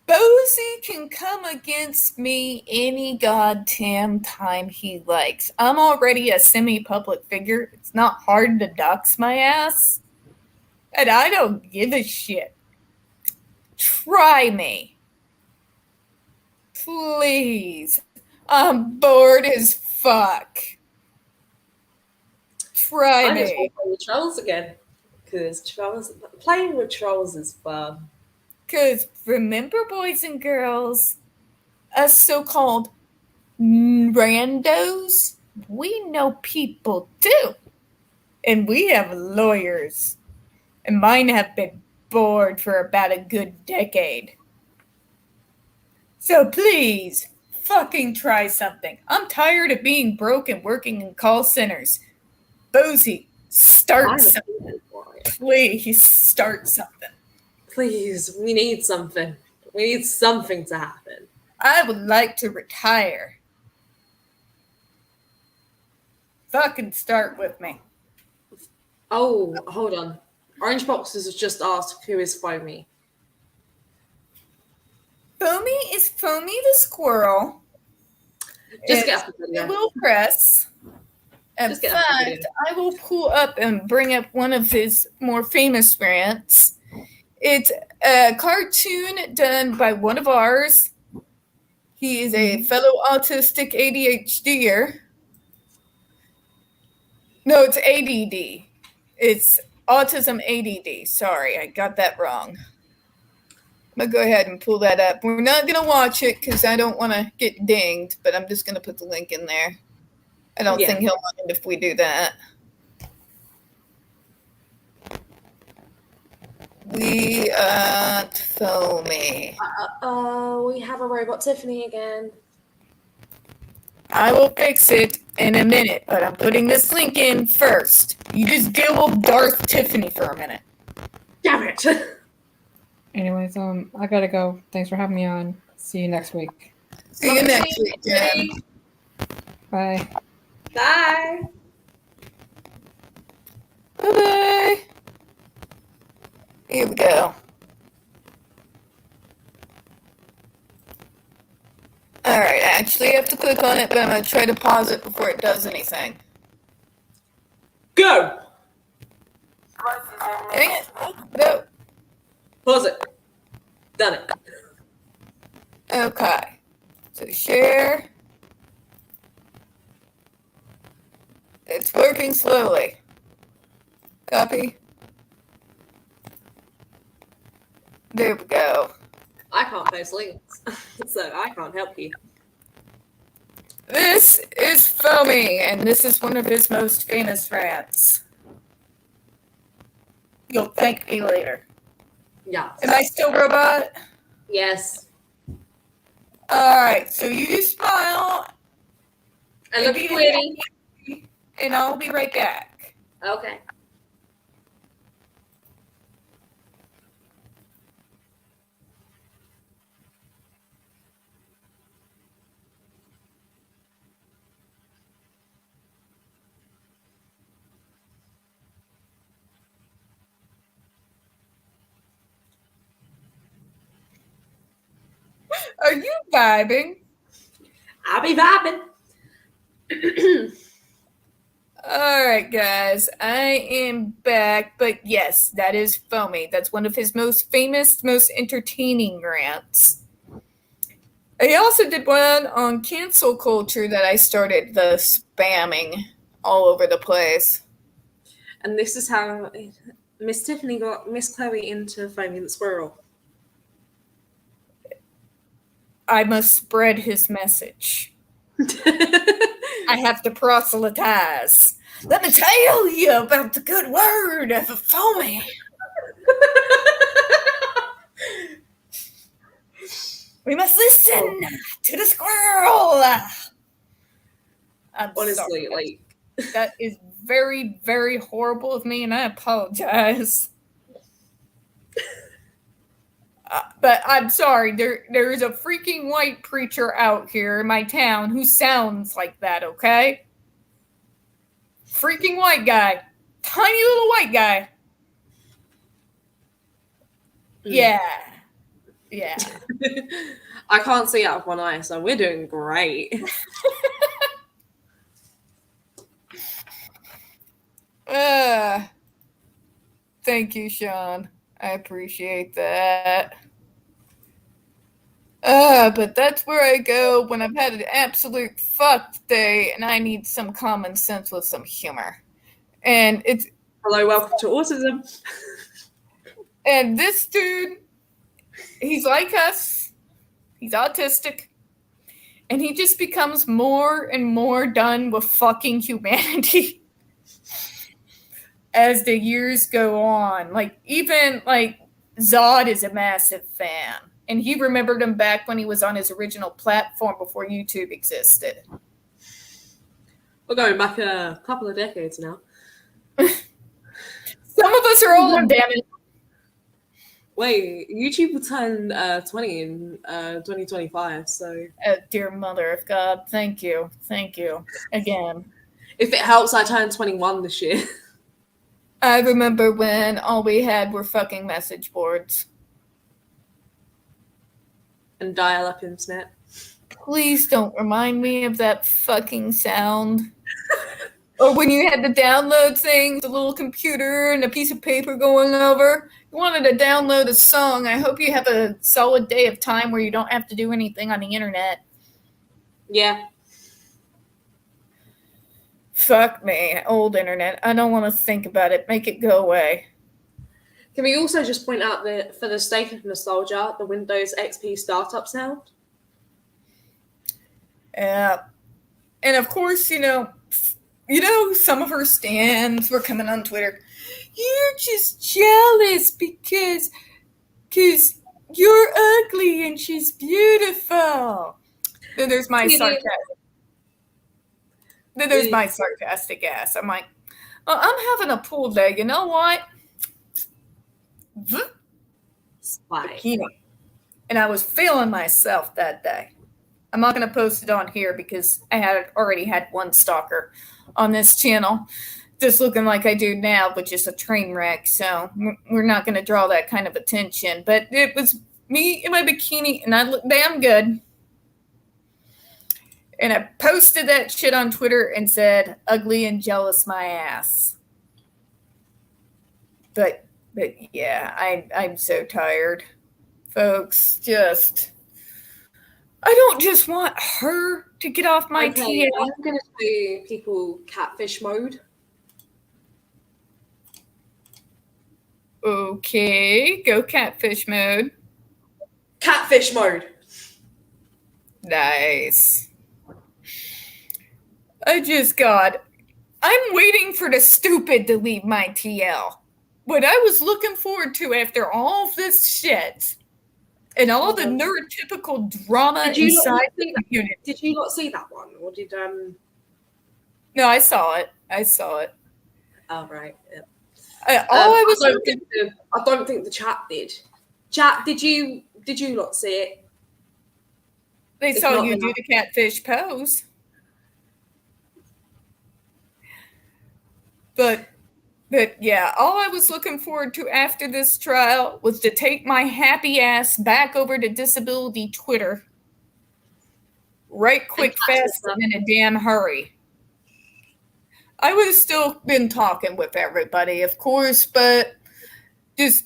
Bozy can come against me any goddamn time he likes. I'm already a semi-public figure. It's not hard to dox my ass. And I don't give a shit. Try me. Please. I'm bored as fuck. Try I just me. want to play with trolls again. Because playing with trolls is fun. Because remember, boys and girls, us so-called randos, we know people too. And we have lawyers. And mine have been bored for about a good decade. So please, fucking try something. I'm tired of being broke and working in call centers. Bozy, start something. Please, start something. Please, we need something. We need something to happen. I would like to retire. Fucking start with me. Oh, hold on. Orange Boxes has just asked who is Foamy. Foamy is Foamy the squirrel. Just It's get up the a video. little press. In Just get up the fact, video. I will pull up and bring up one of his more famous rants. It's a cartoon done by one of ours. He is a fellow autistic ADHDer. No, it's ADD. It's autism ADD. Sorry, I got that wrong. I'm going to go ahead and pull that up. We're not going to watch it because I don't want to get dinged, but I'm just going to put the link in there. I don't Yeah. think he'll mind if we do that. We Foamy. We have a robot Tiffany again. I will fix it in a minute, but I'm putting this link in first. You just deal with Darth Tiffany for a minute. Damn it! Anyways, I gotta go. Thanks for having me on. See you next week. See you next week, Jen. Bye. Bye. Bye-bye. Here we go. Alright, I actually have to click on it, but I'm going to try to pause it before it does anything. Go! Dang it. No. Pause it. Done it. Okay. So share. It's working slowly. Copy. There we go. I can't post links, so I can't help you. This is Foamy, and this is one of his most famous rants. You'll thank me later. Yeah. Am I still robot? Yes. Alright, so you smile, And look at Quitty. and I'll be right back. Okay. Are you vibing? I'll be vibing. Alright, guys, I am back, but yes, that is Foamy. That's one of his most famous, most entertaining rants. I also did one on cancel culture that I started the spamming all over the place. And this is how Miss Tiffany got Miss Chloe into Foamy the Squirrel. I must spread his message. I have to proselytize. Let me tell you about the good word of Foamy. We must listen to the squirrel. I'm Honestly, sorry. like, That is very, very horrible of me, and I apologize. But I'm sorry. There is a freaking white preacher out here in my town who sounds like that. Okay, freaking white guy, tiny little white guy. Yeah. I can't see out of one eye, so we're doing great. Thank you, Sean. I appreciate that. But that's where I go when I've had an absolute fucked day and I need some common sense with some humor. And it's Hello, welcome to autism. and this dude, he's like us. He's autistic. And he just becomes more and more done with fucking humanity as the years go on. Like, even, like, Zod is a massive fan. And he remembered him back when he was on his original platform before YouTube existed. We're going back a couple of decades now. Some of us are old, damn it. Wait, YouTube will turn 20 in 2025. So Dear Mother of God, thank you again. if it helps, I turn 21 this year. I remember when all we had were fucking message boards. And dial-up internet. Please don't remind me of that fucking sound. Or when you had to download things, a little computer and a piece of paper going over. You wanted to download a song. I hope you have a solid day of time where you don't have to do anything on the internet. Yeah. Fuck me, old internet. I don't want to think about it. Make it go away. Can we also just point out that for the sake of nostalgia, the Windows XP startup sound? Yeah. And of course, you know, some of her stands were coming on Twitter. You're just jealous because you're ugly and she's beautiful. Then there's my sarcastic ass. I'm like, well, I'm having a pool day. You know what? Spy. And I was feeling myself that day. I'm not going to post it on here because I had already had one stalker on this channel, just looking like I do now, but just a train wreck. So we're not going to draw that kind of attention. But it was me in my bikini, and I looked damn good. And I posted that shit on Twitter and said, "Ugly and jealous my ass." But yeah, I'm so tired, folks. I don't just want her to get off my TL. I'm going to say people catfish mode. Okay, go catfish mode. Catfish mode. Nice. I'm waiting for the stupid to leave my TL. What I was looking forward to after all this shit and all the neurotypical drama inside the community. Did you not see that one? Or did No, I saw it. Oh right. Yeah. I don't think the chat did. Chat, did you not see it? They saw you do the catfish pose. But yeah, all I was looking forward to after this trial was to take my happy ass back over to disability Twitter. Right quick, fast, and in a damn hurry. I would have still been talking with everybody, of course, but just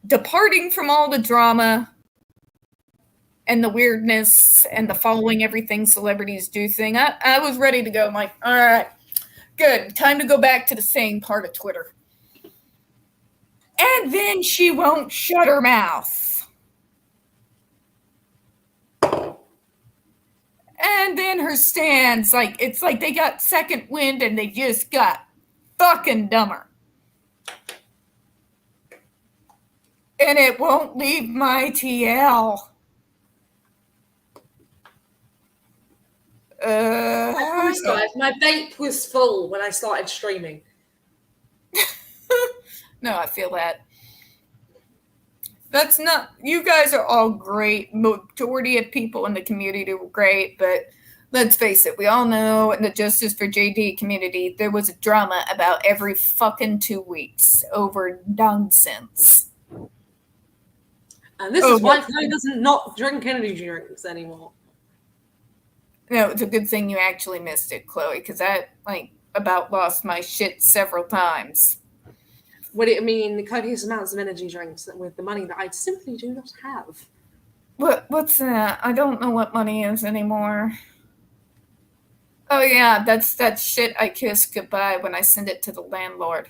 departing from all the drama and the weirdness and the following everything celebrities do thing, I was ready to go. I'm like, all right, good. Time to go back to the sane part of Twitter. And then she won't shut her mouth. And then her stands, it's like they got second wind and they just got fucking dumber. And it won't leave my TL. I promise, guys, my vape was full when I started streaming. No, I feel that. That's not, you guys are all great. Majority of people in the community were great, but let's face it, we all know in the Justice for JD community, there was a drama about every fucking 2 weeks over nonsense. And this is why Chloe doesn't not drink energy drinks anymore. No, it's a good thing you actually missed it, Chloe, because I, about lost my shit several times. Would it mean copious amounts of energy drinks with the money that I simply do not have? What's that? I don't know what money is anymore. Oh yeah, that's that shit I kiss goodbye when I send it to the landlord.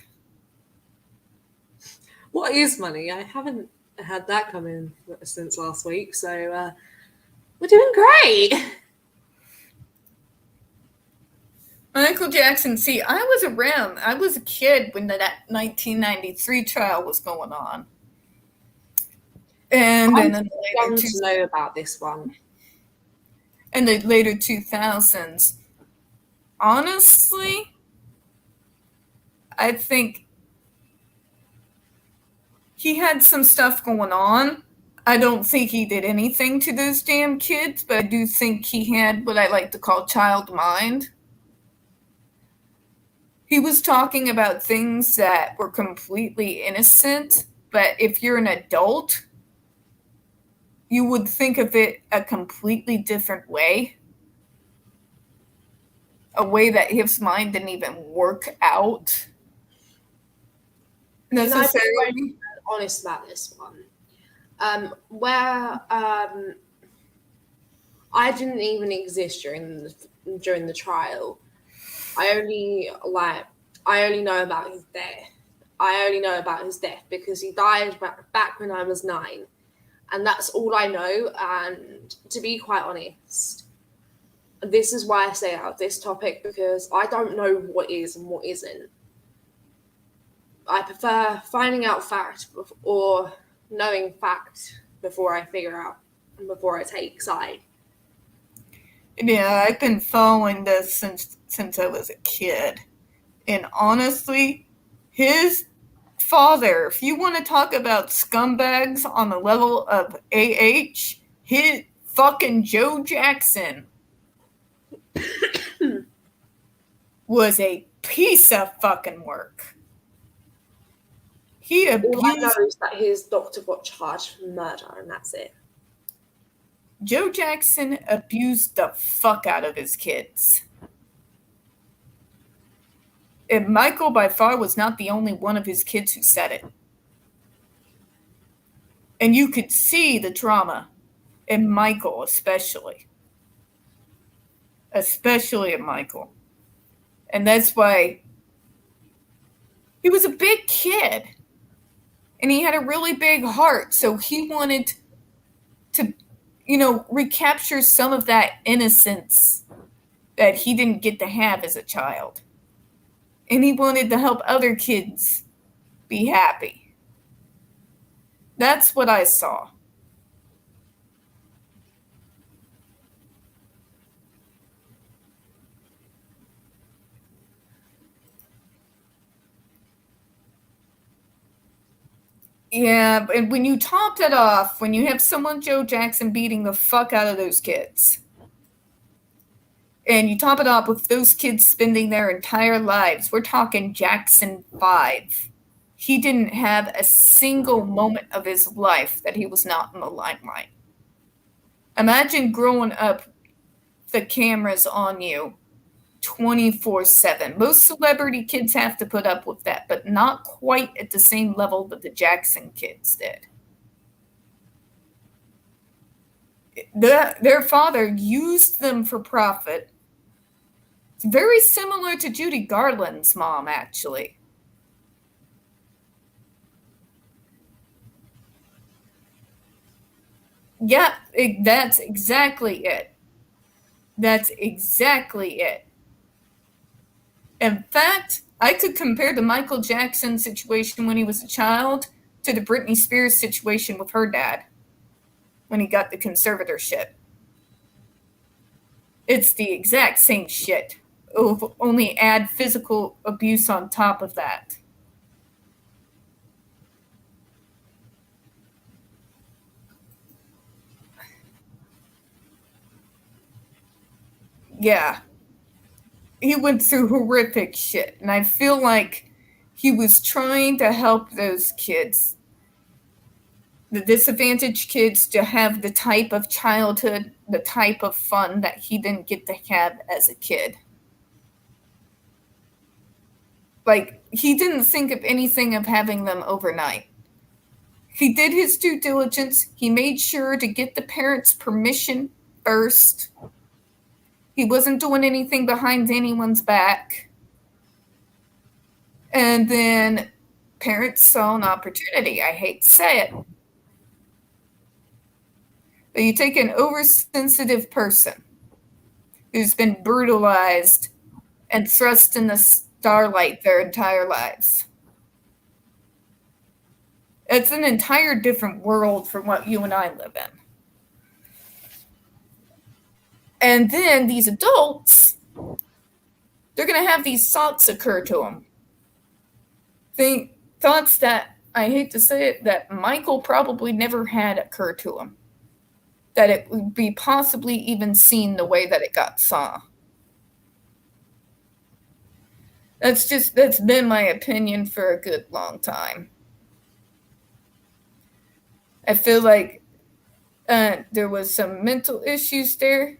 What is money? I haven't had that come in since last week, so we're doing great. Michael Jackson, see, I was around. I was a kid when that 1993 trial was going on. And then in the later to know about this one. In the later 2000s. Honestly, I think he had some stuff going on. I don't think he did anything to those damn kids, but I do think he had what I like to call child mind. He was talking about things that were completely innocent, but if you're an adult, you would think of it a completely different way. A way that his mind didn't even work out necessarily. Honest about this one. Where I didn't even exist during the trial. I only know about his death. I only know about his death because he died back when I was 9, and that's all I know. And to be quite honest, this is why I stay out of this topic, because I don't know what is and what isn't. I prefer finding out fact or knowing fact before I take side. Yeah, I've been following this since I was a kid. And honestly, his father, if you want to talk about scumbags on the level of AH, his fucking Joe Jackson was a piece of fucking work. He abused. All I know is that his doctor got charged for murder, and that's it. Joe Jackson abused the fuck out of his kids. And Michael, by far, was not the only one of his kids who said it. And you could see the trauma in Michael, especially. Especially in Michael. And that's why he was a big kid. And he had a really big heart. So he wanted to, recapture some of that innocence that he didn't get to have as a child. And he wanted to help other kids be happy. That's what I saw. Yeah, and when you top it off, when you have someone, Joe Jackson, beating the fuck out of those kids, and you top it off with those kids spending their entire lives, we're talking Jackson 5. He didn't have a single moment of his life that he was not in the limelight. Imagine growing up, the cameras on you 24/7. Most celebrity kids have to put up with that, but not quite at the same level that the Jackson kids did. Their father used them for profit. It's very similar to Judy Garland's mom, actually. Yeah, that's exactly it. That's exactly it. In fact, I could compare the Michael Jackson situation when he was a child to the Britney Spears situation with her dad when he got the conservatorship. It's the exact same shit. Only add physical abuse on top of that. Yeah. He went through horrific shit, and I feel like he was trying to help those kids, the disadvantaged kids, to have the type of childhood, the type of fun that he didn't get to have as a kid. Like, he didn't think of anything of having them overnight. He did his due diligence. He made sure to get the parents' permission first. He wasn't doing anything behind anyone's back. And then parents saw an opportunity. I hate to say it. But you take an oversensitive person who's been brutalized and thrust in the starlight their entire lives. It's an entire different world from what you and I live in. And then these adults, they're going to have these thoughts occur to them. Thoughts that I hate to say it, that Michael probably never had occur to him. That it would be possibly even seen the way that it got saw. That's been my opinion for a good long time. I feel like there was some mental issues there.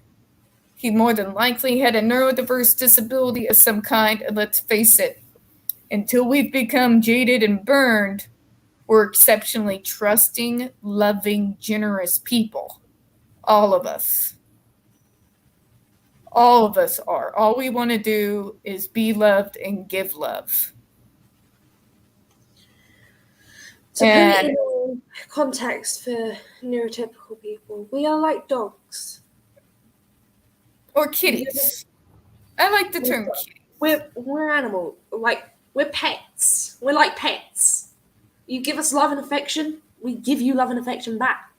He more than likely had a neurodiverse disability of some kind, and let's face it, until we've become jaded and burned, we're exceptionally trusting, loving, generous people. All of us. All of us are. All we want to do is be loved and give love. To put it in context for neurotypical people, we are like dogs. Or kitties. I like the term kitty. We're animal. Like, we're pets. We're like pets. You give us love and affection, we give you love and affection back.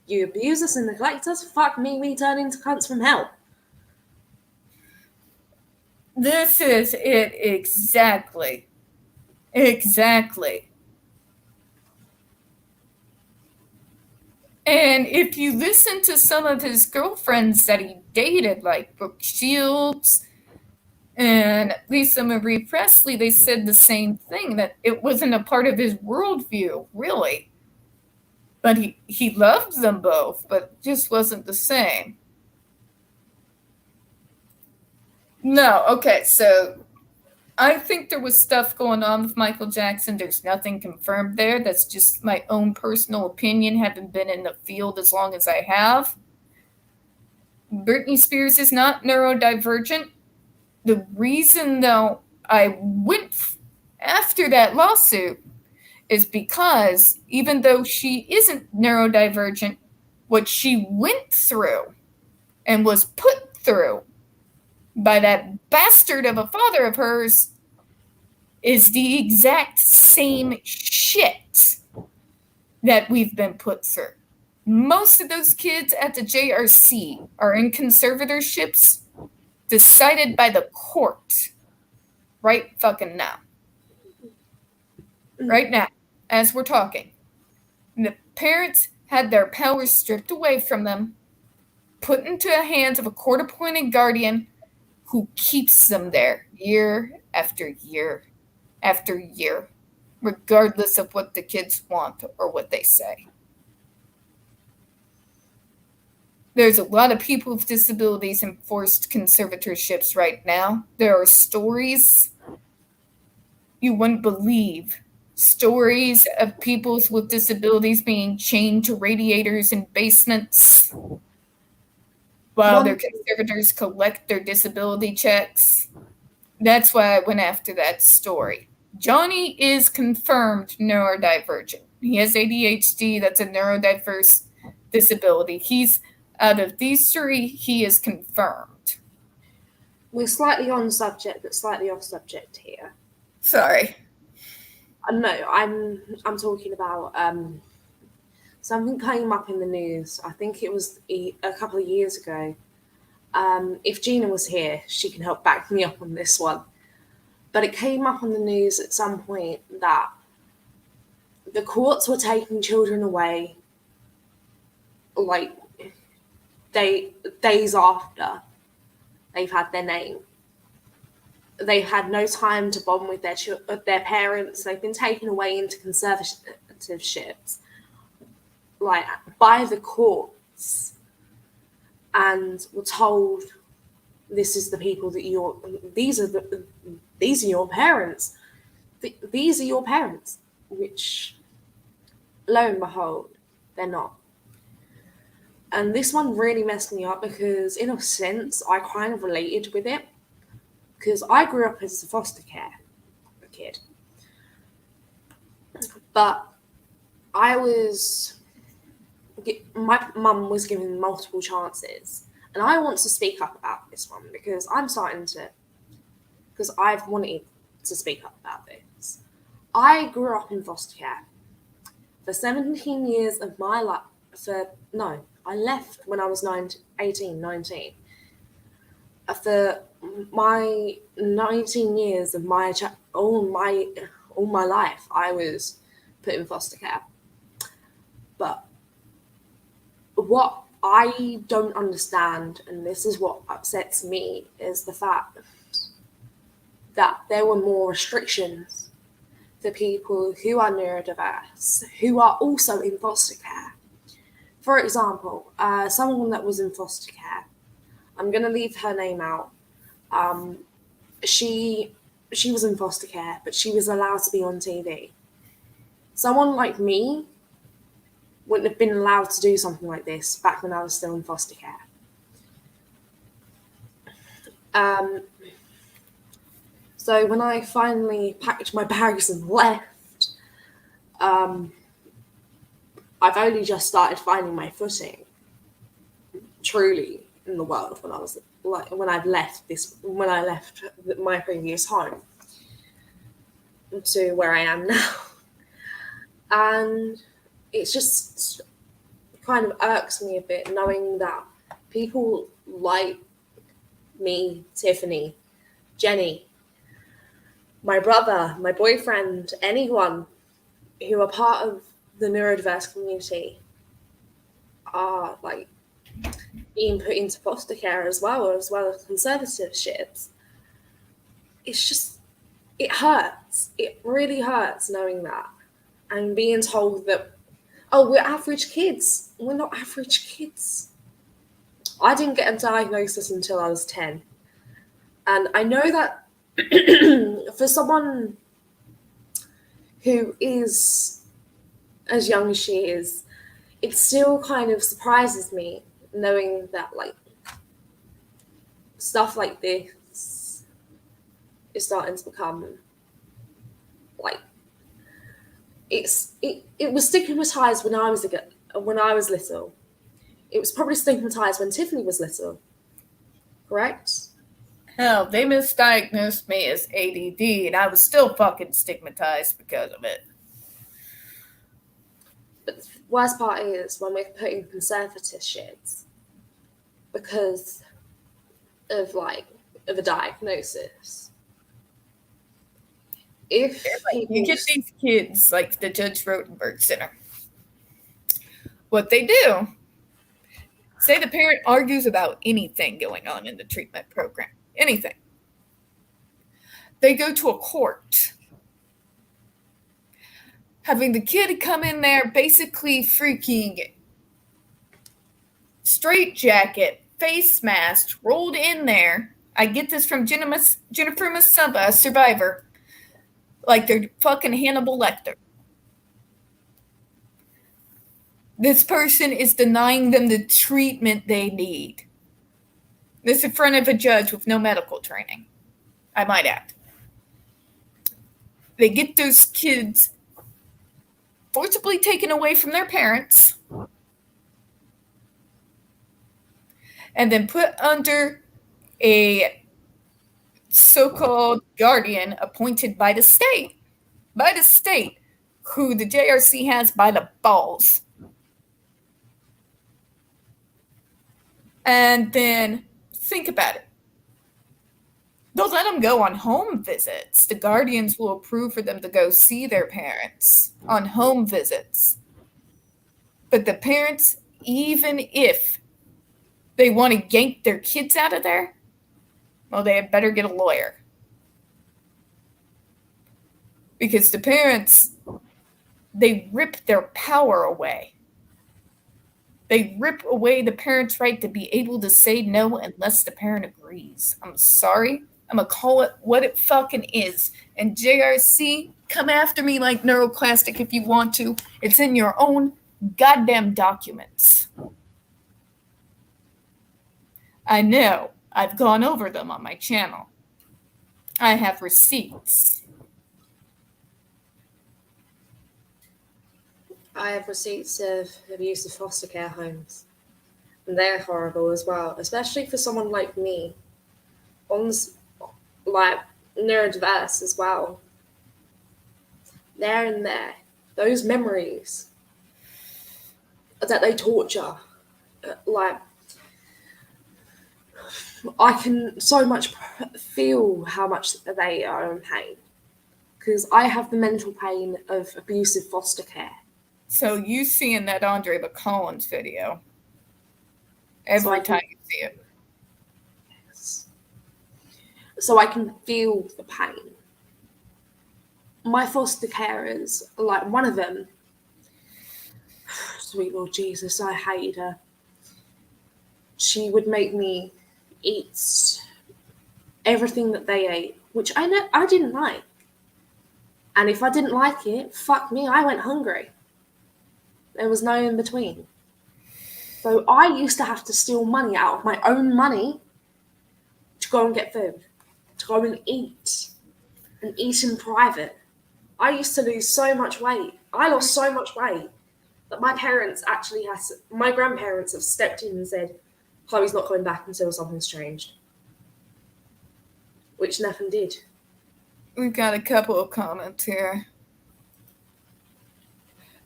You abuse us and neglect us, fuck me, we turn into cunts from hell. This is it exactly. Exactly. And if you listen to some of his girlfriends that he dated, like Brooke Shields and Lisa Marie Presley, they said the same thing, that it wasn't a part of his worldview, really. But he loved them both, but it just wasn't the same. No, okay, so I think there was stuff going on with Michael Jackson. There's nothing confirmed there. That's just my own personal opinion, having been in the field as long as I have. Britney Spears is not neurodivergent. The reason, though, I went after that lawsuit is because even though she isn't neurodivergent, what she went through and was put through by that bastard of a father of hers is the exact same shit that we've been put through. Most of those kids at the JRC are in conservatorships decided by the court right fucking now. Right now, as we're talking. And the parents had their powers stripped away from them, put into the hands of a court-appointed guardian who keeps them there year after year after year, regardless of what the kids want or what they say. There's a lot of people with disabilities in forced conservatorships right now. There are stories you wouldn't believe. Stories of people with disabilities being chained to radiators in basements while their conservators collect their disability checks. That's why I went after that story. Johnny is confirmed neurodivergent. He has ADHD. That's a neurodiverse disability. He's out of these three, he is confirmed. We're slightly on subject, but slightly off subject here. Sorry. No, I'm talking about something came up in the news. I think it was a couple of years ago. If Gina was here, she can help back me up on this one. But it came up on the news at some point that the courts were taking children away, like, days after they've had their name. They've had no time to bond with their parents. They've been taken away into conservatorships, like, by the courts, and were told, "This is the people that these are your parents. These are your parents," which, lo and behold, they're not. And this one really messed me up because, in a sense, I kind of related with it. Because I grew up as a foster care kid. But my mum was given multiple chances. And I want to speak up about this one because I've wanted to speak up about this. I grew up in foster care. For 17 years of my life, I left when I was 19. For my 19 years of all my life, I was put in foster care. But what I don't understand, and this is what upsets me, is the fact that there were more restrictions for people who are neurodiverse, who are also in foster care. For example, someone that was in foster care, I'm going to leave her name out. She was in foster care, but she was allowed to be on TV. Someone like me wouldn't have been allowed to do something like this back when I was still in foster care. So when I finally packed my bags and left, I've only just started finding my footing, truly, in the world when I left my previous home to where I am now. And it's just kind of irks me a bit knowing that people like me, Tiffany, Jenny, my brother, my boyfriend, anyone who are part of the neurodiverse community are like being put into foster care as well as conservatorships. It's just, it hurts. It really hurts knowing that. And being told that, oh, we're average kids. We're not average kids. I didn't get a diagnosis until I was 10. And I know that for someone who is as young as she is, it still kind of surprises me knowing that like stuff like this is starting to become like it was stigmatized when I was little. It was probably stigmatized when Tiffany was little. Correct? Hell, they misdiagnosed me as ADD, and I was still fucking stigmatized because of it. But the worst part is when we're put in conservatorships because of a diagnosis. If you get these kids like the Judge Rotenberg Center, what they do, say the parent argues about anything going on in the treatment program, anything. They go to a court, having the kid come in there basically freaking straitjacket, face mask, rolled in there. I get this from Jennifer Masumba, a survivor, like they're fucking Hannibal Lecter. This person is denying them the treatment they need. This in front of a judge with no medical training, I might add. They get those kids forcibly taken away from their parents and then put under a so-called guardian appointed by the state, who the JRC has by the balls. And then think about it. They'll let them go on home visits. The guardians will approve for them to go see their parents on home visits. But the parents, even if they want to yank their kids out of there, well, they had better get a lawyer. Because the parents, they rip their power away. They rip away the parent's right to be able to say no unless the parent agrees. I'm sorry. I'm going to call it what it fucking is. And JRC, come after me like Neuroclastic if you want to. It's in your own goddamn documents. I know. I've gone over them on my channel. I have receipts. I have receipts of abuse of foster care homes. And they're horrible as well, especially for someone like me. One's like neurodiverse as well. There and there. Those memories that they torture. Like, I can so much feel how much they are in pain. because I have the mental pain of abusive foster care. So you seeing that Andre McCollins video every time you see it. So I can feel the pain. My foster carers, like one of them, sweet Lord Jesus, I hated her. She would make me eat everything that they ate, which I didn't like. And if I didn't like it, fuck me, I went hungry. There was no in between. So I used to have to steal money out of my own money to go and get food, to go and eat in private. I used to lose so much weight. I lost so much weight that my grandparents have stepped in and said, Chloe's not coming back until something's changed. Which nothing did. We've got a couple of comments here.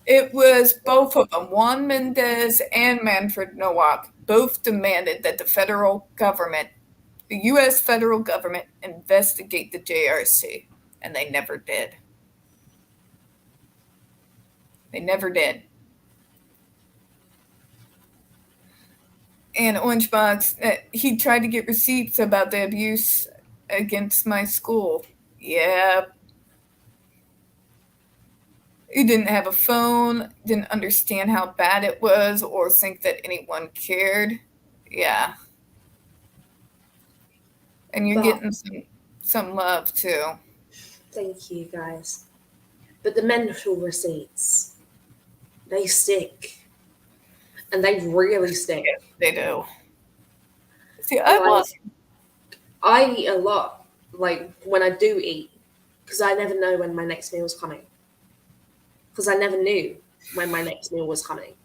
It was both of them, Juan Mendez and Manfred Nowak, both demanded that the U.S. federal government investigate the JRC, and they never did. They never did. And Orange Box, he tried to get receipts about the abuse against my school. Yeah. He didn't have a phone, didn't understand how bad it was, or think that anyone cared. Yeah. And you're getting some love, too. Thank you, guys. But the mental receipts, they stick. And they really stick. Yes, they do. See, I eat a lot, like, when I do eat, because I never know when my next meal is coming. Because I never knew when my next meal was coming.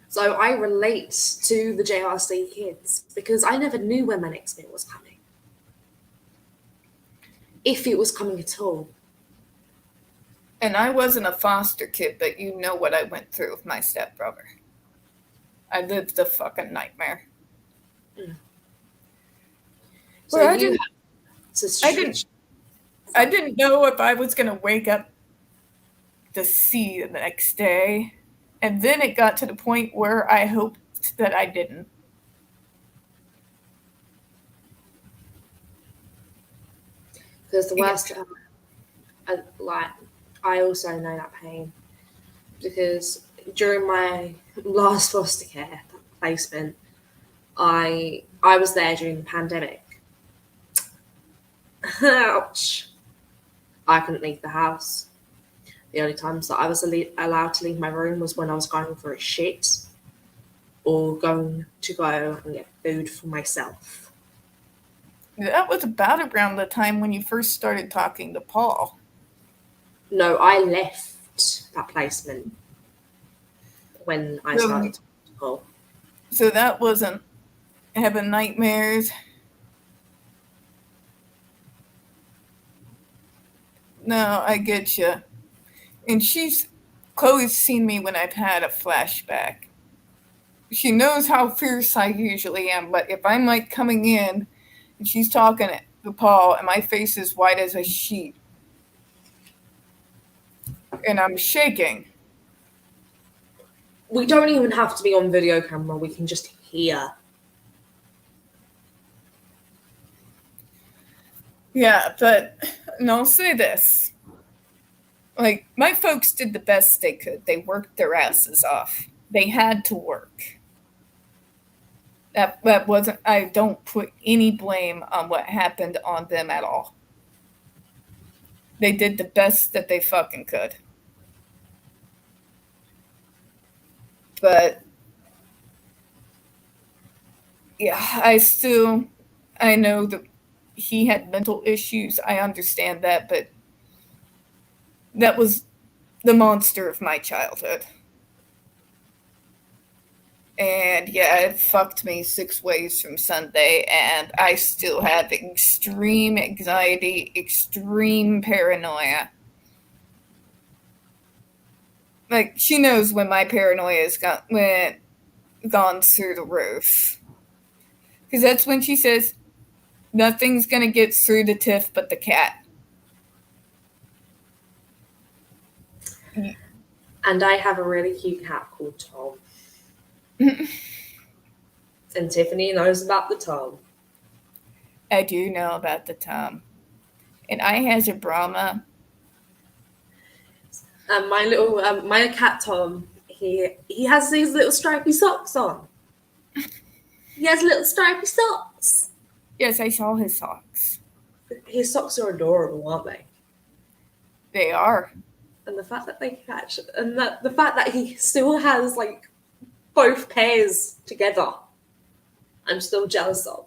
So I relate to the JRC kids because I never knew when my next meal was coming. If it was coming at all. And I wasn't a foster kid, but you know what I went through with my stepbrother. I lived the fucking nightmare. So well, I didn't know if I was going to wake up to see the next day. And then it got to the point where I hoped that I didn't. Because the worst, I also know that pain. Because during my last foster care placement, I was there during the pandemic. Ouch. I couldn't leave the house. The only times that I was allowed to leave my room was when I was going for a shit or going to go and get food for myself. That was about around the time when you first started talking to Paul. No, I left that placement when I started talking to Paul. So that wasn't having nightmares. No, I get you. And Chloe's seen me when I've had a flashback. She knows how fierce I usually am, but if I'm like coming in and she's talking to Paul and my face is white as a sheet and I'm shaking. We don't even have to be on video camera. We can just hear. Yeah, and I'll say this. Like, my folks did the best they could. They worked their asses off. They had to work. That wasn't, I don't put any blame on what happened on them at all. They did the best that they fucking could. But, yeah, I know that he had mental issues. I understand that, but that was the monster of my childhood. And yeah, it fucked me 6 ways from Sunday, and I still have extreme anxiety, extreme paranoia. Like, she knows when my paranoia has gone through the roof. Because that's when she says, nothing's going to get through the Tiff but the cat. And I have a really cute cat called Tom. And Tiffany knows about the Tom. I do know about the Tom. And I has a Brahma. And my little, my cat Tom, he has these little stripy socks on. He has little stripy socks. Yes, I saw his socks. His socks are adorable, aren't they? They are. And the fact that they catch, and the fact that he still has like both pairs together, I'm still jealous of.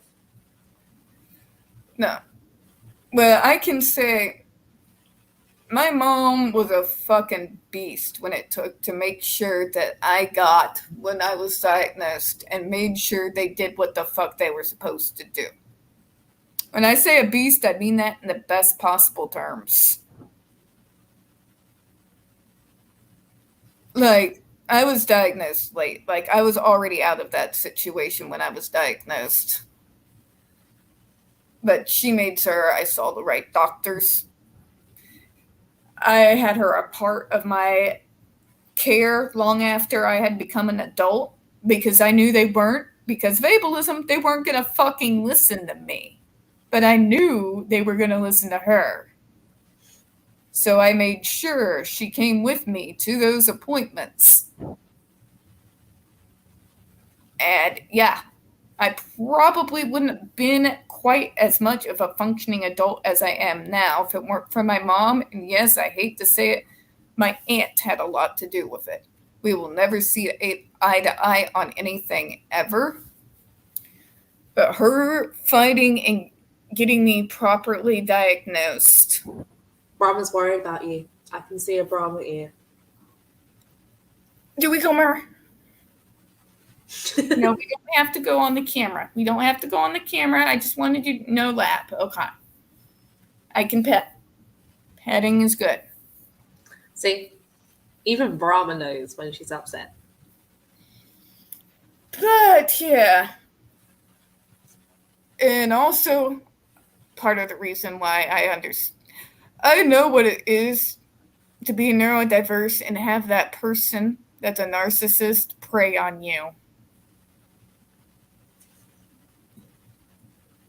No. Well, I can say my mom was a fucking beast when it took to make sure that I got when I was diagnosed and made sure they did what the fuck they were supposed to do. When I say a beast, I mean that in the best possible terms. Like, I was diagnosed late. Like, I was already out of that situation when I was diagnosed. But she made sure I saw the right doctors. I had her a part of my care long after I had become an adult because I knew they weren't, because of ableism, they weren't going to fucking listen to me. But I knew they were going to listen to her. So I made sure she came with me to those appointments. And yeah, I probably wouldn't have been quite as much of a functioning adult as I am now if it weren't for my mom. And yes, I hate to say it, my aunt had a lot to do with it. We will never see eye to eye on anything ever. But her fighting and getting me properly diagnosed. Brahma's worried about you. I can see a Brahma ear. Do we come here? No, we don't have to go on the camera. We don't have to go on the camera. I just wanted you to know lap. Okay. I can pet. Petting is good. See? Even Brahma knows when she's upset. But yeah. And also, part of the reason why I know what it is to be neurodiverse and have that person that's a narcissist prey on you.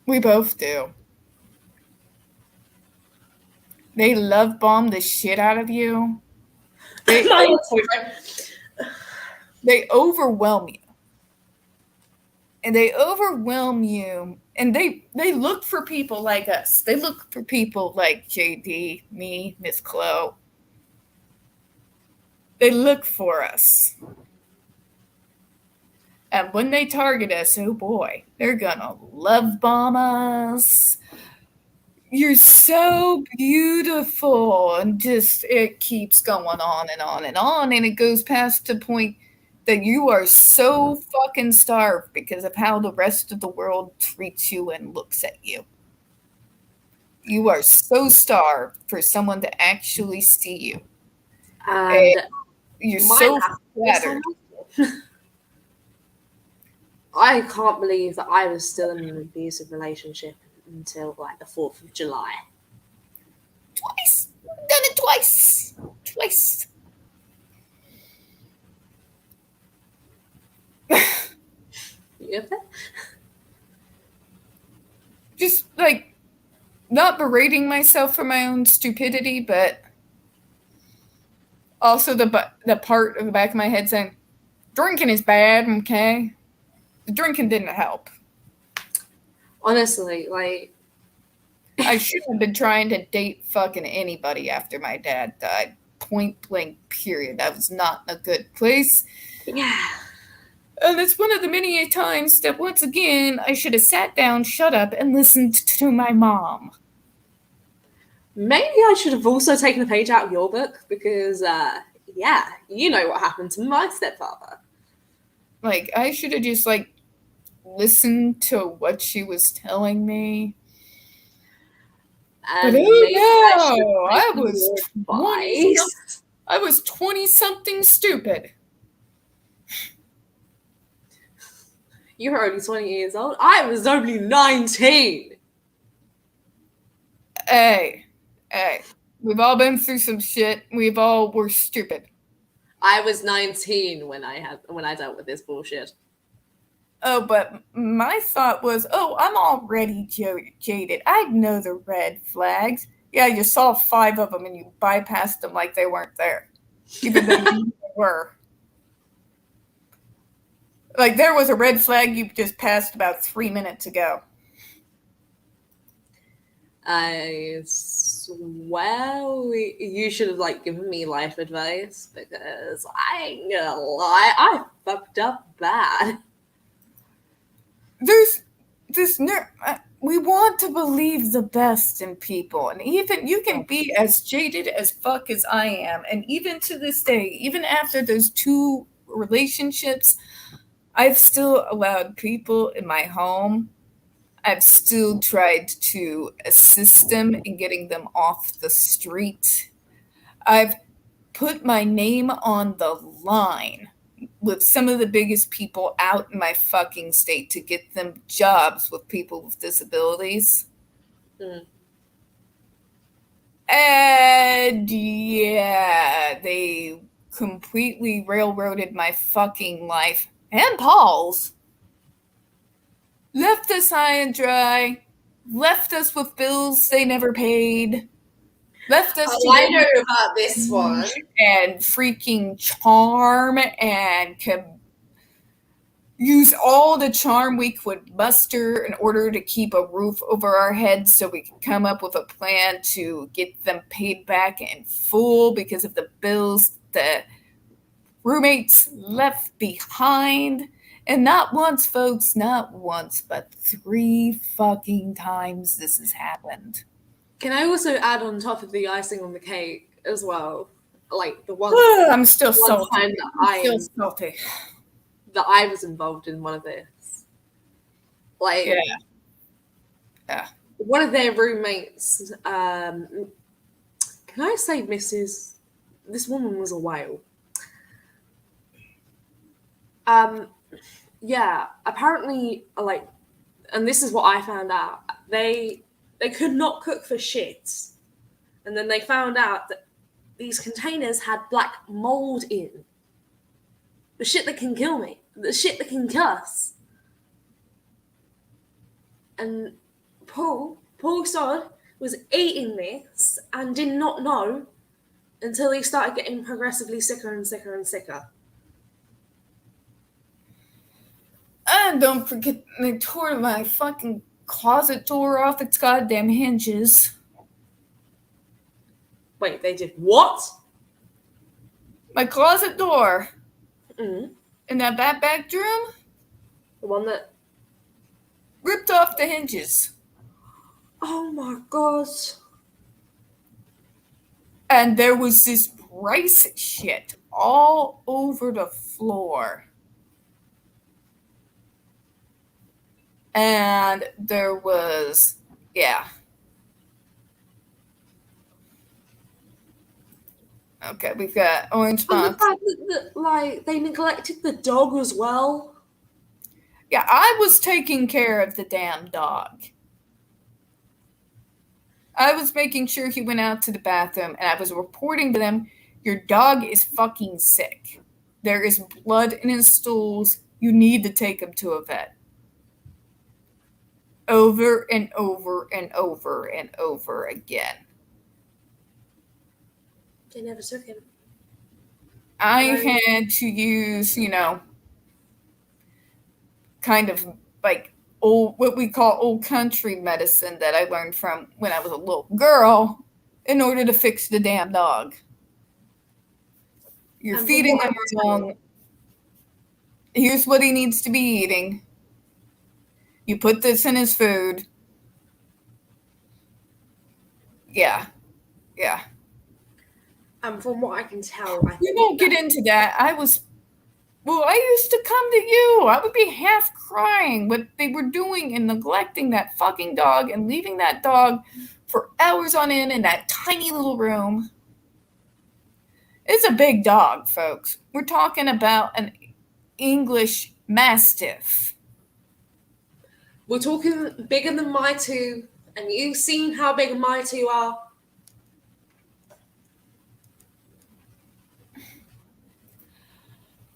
We both do. They love bomb the shit out of you. They overwhelm you. And they overwhelm you. And they look for people like us. They look for people like JD, me, Miss Chloe. They look for us. And when they target us, oh boy, they're gonna love bomb us. You're so beautiful. And just, it keeps going on and on and on. And it goes past the point that you are so fucking starved because of how the rest of the world treats you and looks at you. You are so starved for someone to actually see you. And you're so flattered. I can't believe that I was still in an abusive relationship until like the 4th of July. Twice. Done it twice. Twice. You okay? Just like not berating myself for my own stupidity, but also the part of the back of my head saying, drinking is bad, okay? The drinking didn't help. Honestly, like... I shouldn't have been trying to date fucking anybody after my dad died. Point blank, period. That was not a good place. Yeah. And it's one of the many times that, once again, I should have sat down, shut up, and listened to my mom. Maybe I should have also taken a page out of your book because, yeah, you know what happened to my stepfather. Like, I should have just, like, listened to what she was telling me. And but oh no, I was 20-something stupid. You were only 20 years old. I was only 19. Hey, we've all been through some shit. We've all were stupid. I was 19 when I dealt with this bullshit. Oh, but my thought was, I'm already jaded. I know the red flags. Yeah, you saw 5 of them and you bypassed them like they weren't there, even though you knew they were. Like, there was a red flag you just passed about 3 minutes ago. I swear you should have like given me life advice, because I ain't gonna lie, I fucked up bad. There's this we want to believe the best in people, and even you can be as jaded as fuck as I am, and even to this day, even after those 2 relationships, I've still allowed people in my home. I've still tried to assist them in getting them off the street. I've put my name on the line with some of the biggest people out in my fucking state to get them jobs with people with disabilities. Mm. And yeah, they completely railroaded my fucking life and Paul's. Left us high and dry, left us with bills they never paid, left us I know about this one. and freaking charm and use all the charm we could muster in order to keep a roof over our heads so we could come up with a plan to get them paid back in full because of the bills the roommates left behind. And not once, folks, not once, but 3 fucking times this has happened. Can I also add on top of the icing on the cake as well? Like the one I'm still one salty. time Salty. that I was involved in one of this. Like, Yeah. one of their roommates, can I say Mrs. This woman was a whale. Yeah, apparently, like, and this is what I found out, they could not cook for shit. And then they found out that these containers had black mold in. The shit that can kill me. The shit that can kill us. And Paul Sod was eating this and did not know until he started getting progressively sicker and sicker and sicker. And don't forget, they tore my fucking closet door off its goddamn hinges. Wait, they did what? My closet door Mm. in that back room The one that... ripped off the hinges. Oh my god. And there was this rice shit all over the floor. And there was, Okay, we've got orange And the box. fact that, like, they neglected the dog as well. Yeah, I was taking care of the damn dog. I was making sure he went out to the bathroom, and I was reporting to them, your dog is fucking sick. There is blood in his stools. You need to take him to a vet. Over and over and over and over again. They never took him. I had to use, kind of like what we call old country medicine that I learned from when I was a little girl in order to fix the damn dog. You're And feeding from him what I wrong. Here's what he needs to be eating. You put this in his food. Yeah. And from what I can tell, We won't get into that. I used to come to you. I would be half crying what they were doing and neglecting that fucking dog and leaving that dog for hours on end in that tiny little room. It's a big dog, folks. We're talking about an English Mastiff. We're talking bigger than my two, and you've seen how big my two are.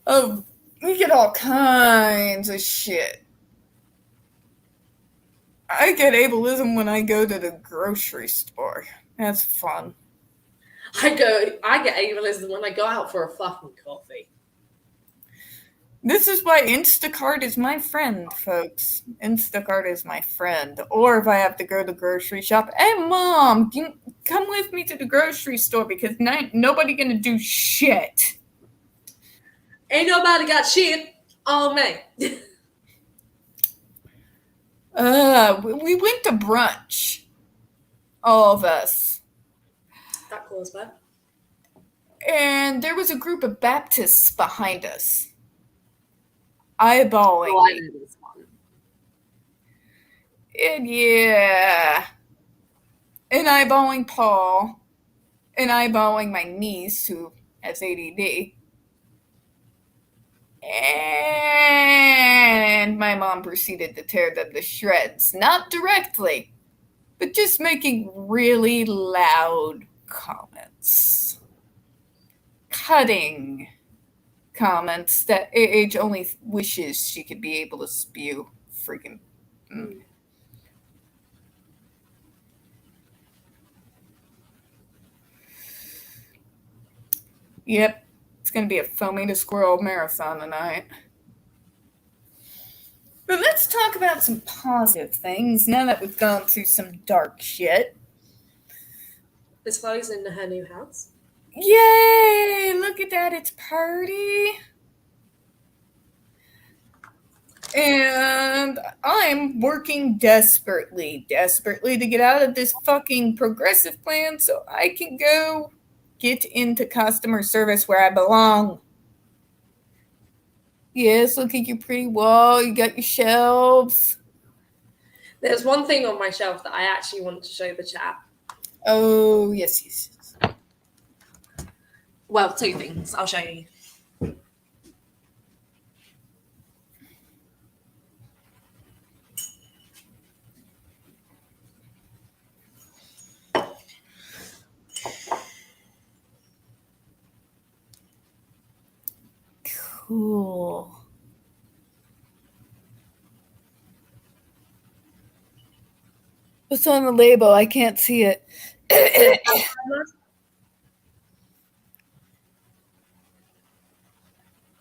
Oh, we get all kinds of shit. I get ableism when I go to the grocery store. That's fun. I get ableism when I go out for a fucking coffee. This is why Instacart is my friend, folks. Instacart is my friend. Or if I have to go to the grocery shop, hey, Mom, come with me to the grocery store because nobody gonna do shit. Ain't nobody got shit on me. We went to brunch. All of us. That calls bad. And there was a group of Baptists behind us. Eyeballing. Oh, I know this one. And yeah. And eyeballing Paul. And eyeballing my niece who has ADD. And my mom proceeded to tear them to shreds. Not directly, but just making really loud comments. Cutting comments that AH only wishes she could be able to spew. Freaking. Yep. It's going to be a foamy to squirrel marathon tonight. But let's talk about some positive things now that we've gone through some dark shit. Miss Chloe's in her new house. Yay! Look at that, it's party. And I'm working desperately to get out of this fucking progressive plan so I can go get into customer service where I belong. Yes, look at your pretty wall. You got your shelves. There's one thing on my shelf that I actually want to show the chat. Oh, yes. Well, two things. I'll show you. Cool. What's on the label? I can't see it.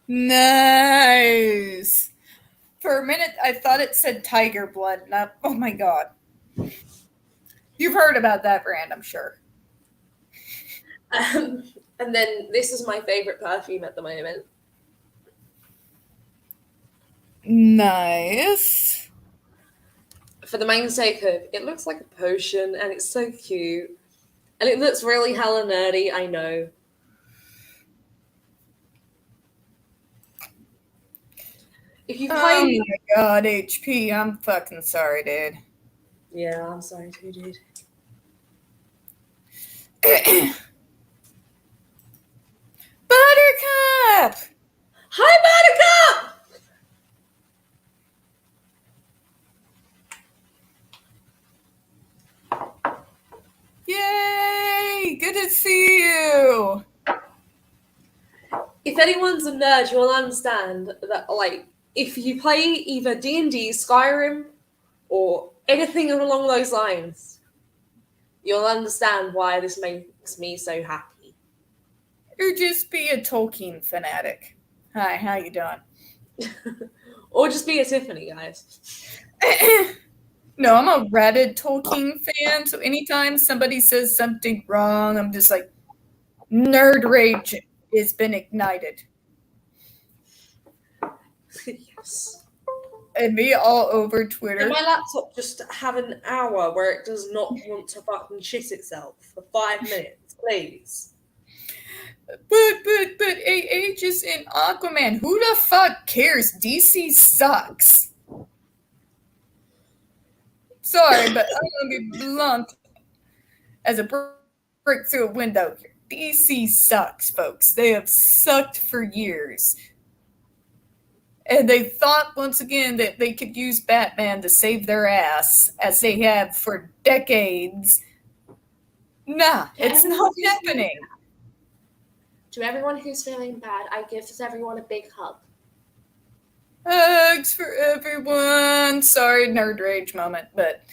Nice. For a minute, I thought it said tiger blood. Oh my god. You've heard about that brand, I'm sure. And then this is my favorite perfume at the moment. Nice. For the main sake of, it looks like a potion and it's so cute. And it looks really hella nerdy, I know. If you play... Oh my god, HP, I'm fucking sorry, dude. Yeah, I'm sorry too, dude. Buttercup! Hi, Buttercup! Yay! Good to see you! If anyone's a nerd, you'll understand that, like, if you play either D&D, Skyrim, or anything along those lines, you'll understand why this makes me so happy. Or just be a Tolkien fanatic. Hi, how you doing? Or just be a Tiffany, guys. No, I'm a rabid Tolkien fan, so anytime somebody says something wrong, I'm just like, nerd rage has been ignited. Yes. And me all over Twitter. Can my laptop just have an hour where it does not want to fucking shit itself for 5 minutes, please? But AH is in Aquaman. Who the fuck cares? DC sucks. Sorry, but I'm gonna be blunt as a brick through a window here. DC sucks, folks. They have sucked for years. And they thought once again that they could use Batman to save their ass, as they have for decades. Nah, it's not happening. To everyone who's feeling bad, I give everyone a big hug. Hugs for everyone. Sorry, nerd rage moment, but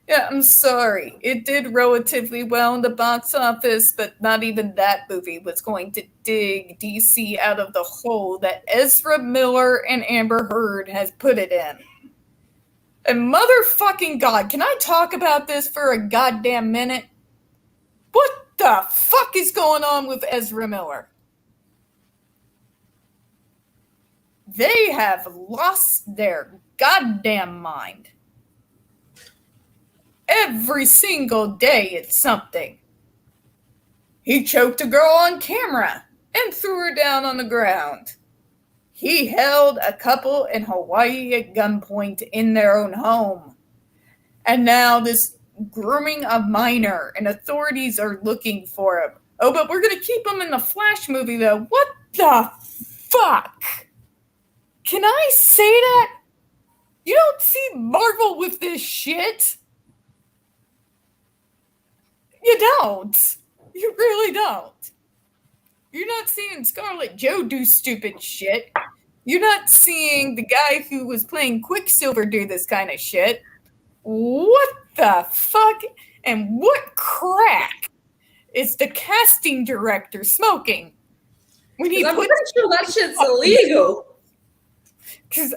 yeah, I'm sorry. It did relatively well in the box office, but not even that movie was going to dig DC out of the hole that Ezra Miller and Amber Heard has put it in. And motherfucking God, can I talk about this for a goddamn minute? What the fuck is going on with Ezra Miller? They have lost their goddamn mind. Every single day it's something. He choked a girl on camera and threw her down on the ground. He held a couple in Hawaii at gunpoint in their own home. And now this grooming a minor, and authorities are looking for him. Oh, but we're going to keep him in the Flash movie, though. What the fuck? Can I say that? You don't see Marvel with this shit. You don't. You really don't. You're not seeing Scarlett Joe do stupid shit. You're not seeing the guy who was playing Quicksilver do this kind of shit. What the fuck? And what crack is the casting director smoking? When he I'm pretty sure that shit's illegal. Because